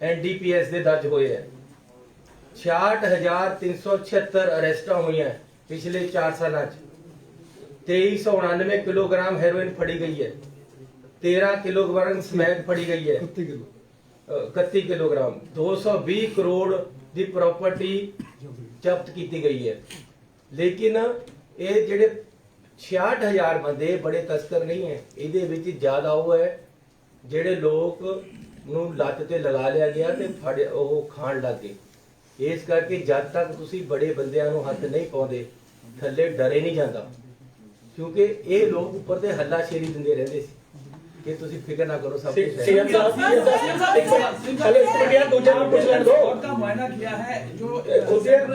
S2: ਐਨਡੀਪੀਐਸ ਦੇ ਦਰਜ ਹੋਏ ਆ। 66,376 ਅਰੈਸਟਾਂ ਹੋਈਆਂ ਪਿਛਲੇ 4 ਸਾਲਾਂ 'ਚ। 2399 ਕਿਲੋਗ੍ਰਾਮ ਹੈਰੋਇਨ ਫੜੀ ਗਈ ਹੈ। 13 ਕਿਲੋਗ੍ਰਾਮ ਸਮੈਕ ਫੜੀ ਗਈ ਹੈ। 31 ਕਿਲੋਗ੍ਰਾਮ 220 ਕਰੋੜ ਦੀ ਪ੍ਰਾਪਰਟੀ ਜ਼ਬਤ ਕੀਤੀ ਗਈ ਹੈ। ਲੇਕਿਨ ਇਹ ਜਿਹੜੇ 66,000 ਬੰਦੇ ਬੜੇ ਤਸਕਰ ਨਹੀਂ ਹੈ, ਇਹਦੇ ਵਿੱਚ ਜ਼ਿਆਦਾ ਉਹ ਹੈ ਜਿਹੜੇ ਲੋਕ ਨੂੰ ਲੱਤ ਤੇ ਲਗਾ ਲਿਆ ਗਿਆ ਤੇ ਫੜ ਉਹ ਖਾਣ ਲੱਗ ਗਏ। ਇਸ ਕਰਕੇ ਜਦ ਤੱਕ ਤੁਸੀਂ ਬੜੇ ਬੰਦਿਆਂ ਨੂੰ ਹੱਥ ਨਹੀਂ ਪਾਉਂਦੇ, ਥੱਲੇ ਡਰੇ ਨਹੀਂ ਜਾਂਦਾ, ਕਿਉਂਕਿ ਇਹ ਲੋਕ ਉੱਪਰ ਤੇ ਹੱਲਾਸ਼ੇਰੀ ਦਿੰਦੇ ਰਹਿੰਦੇ ਸੀ ਕਿ ਤੁਸੀਂ ਫਿਕਰ ਨਾ ਕਰੋ, ਸਭ ਕੁਝ
S8: सीएम साहब पहले इसको बढ़िया दूसरे में पूछ लेने दो,
S9: का मुआयना किया है जो
S8: दूसरे को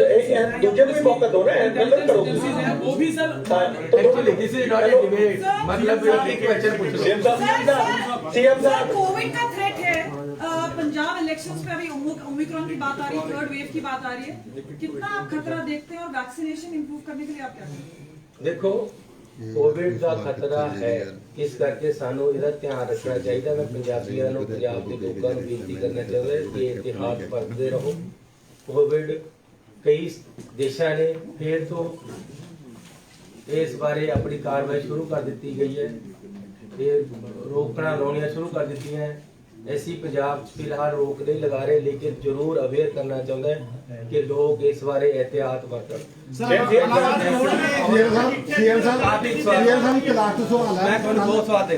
S8: भी मौका दो ना, मतलब करो
S9: वो भी sir
S2: actually this is not a debate, मतलब एक क्वेश्चन पूछ लो।
S8: सीएम साहब
S10: कोविड का थ्रेट है, पंजाब इलेक्शंस पे अभी ओमिक्रॉन की बात आ रही है, 3rd वेव की बात आ रही है, कितना आप खतरा देखते हैं और वैक्सीनेशन इंप्रूव करने के लिए आप क्या करेंगे?
S2: देखो, कोविड का खतरा है, इस करके सानू ਇਹਦਾ ਧਿਆਨ ਰੱਖਣਾ ਚਾਹੀਦਾ। ਮੈਂ ਪੰਜਾਬੀਆਂ ਨੂੰ, ਪੰਜਾਬ ਦੇ ਲੋਕਾਂ ਨੂੰ ਬੇਨਤੀ ਕਰਨਾ ਚਾਹੁੰਦਾ ਕਿ ਇਤਿਹਾਸ ਪੜ੍ਹਦੇ ਰਹੋ। ਕੋਵਿਡ ਕਈ ਦੇਸ਼ਾਂ ਨੇ ਫਿਰ ਤੋਂ ਇਸ ਬਾਰੇ ਆਪਣੀ ਕਾਰਵਾਈ ਸ਼ੁਰੂ ਕਰ ਦਿੱਤੀ ਗਈ ਹੈ, ਇਹ ਰੋਕਣਾ ਲਾਉਣੀਆਂ ਸ਼ੁਰੂ ਕਰ ਦਿੱਤੀਆਂ ਹੈ। ऐसी पंजाब फिलहाल रोक नहीं लगा रहे, लेकिन जरूर अवेयर करना चाहता है कि लोग इस बारे एहतियात बरतन।
S12: सीएम साहब, दो सवाल है।
S2: मैं 2 सवाल दे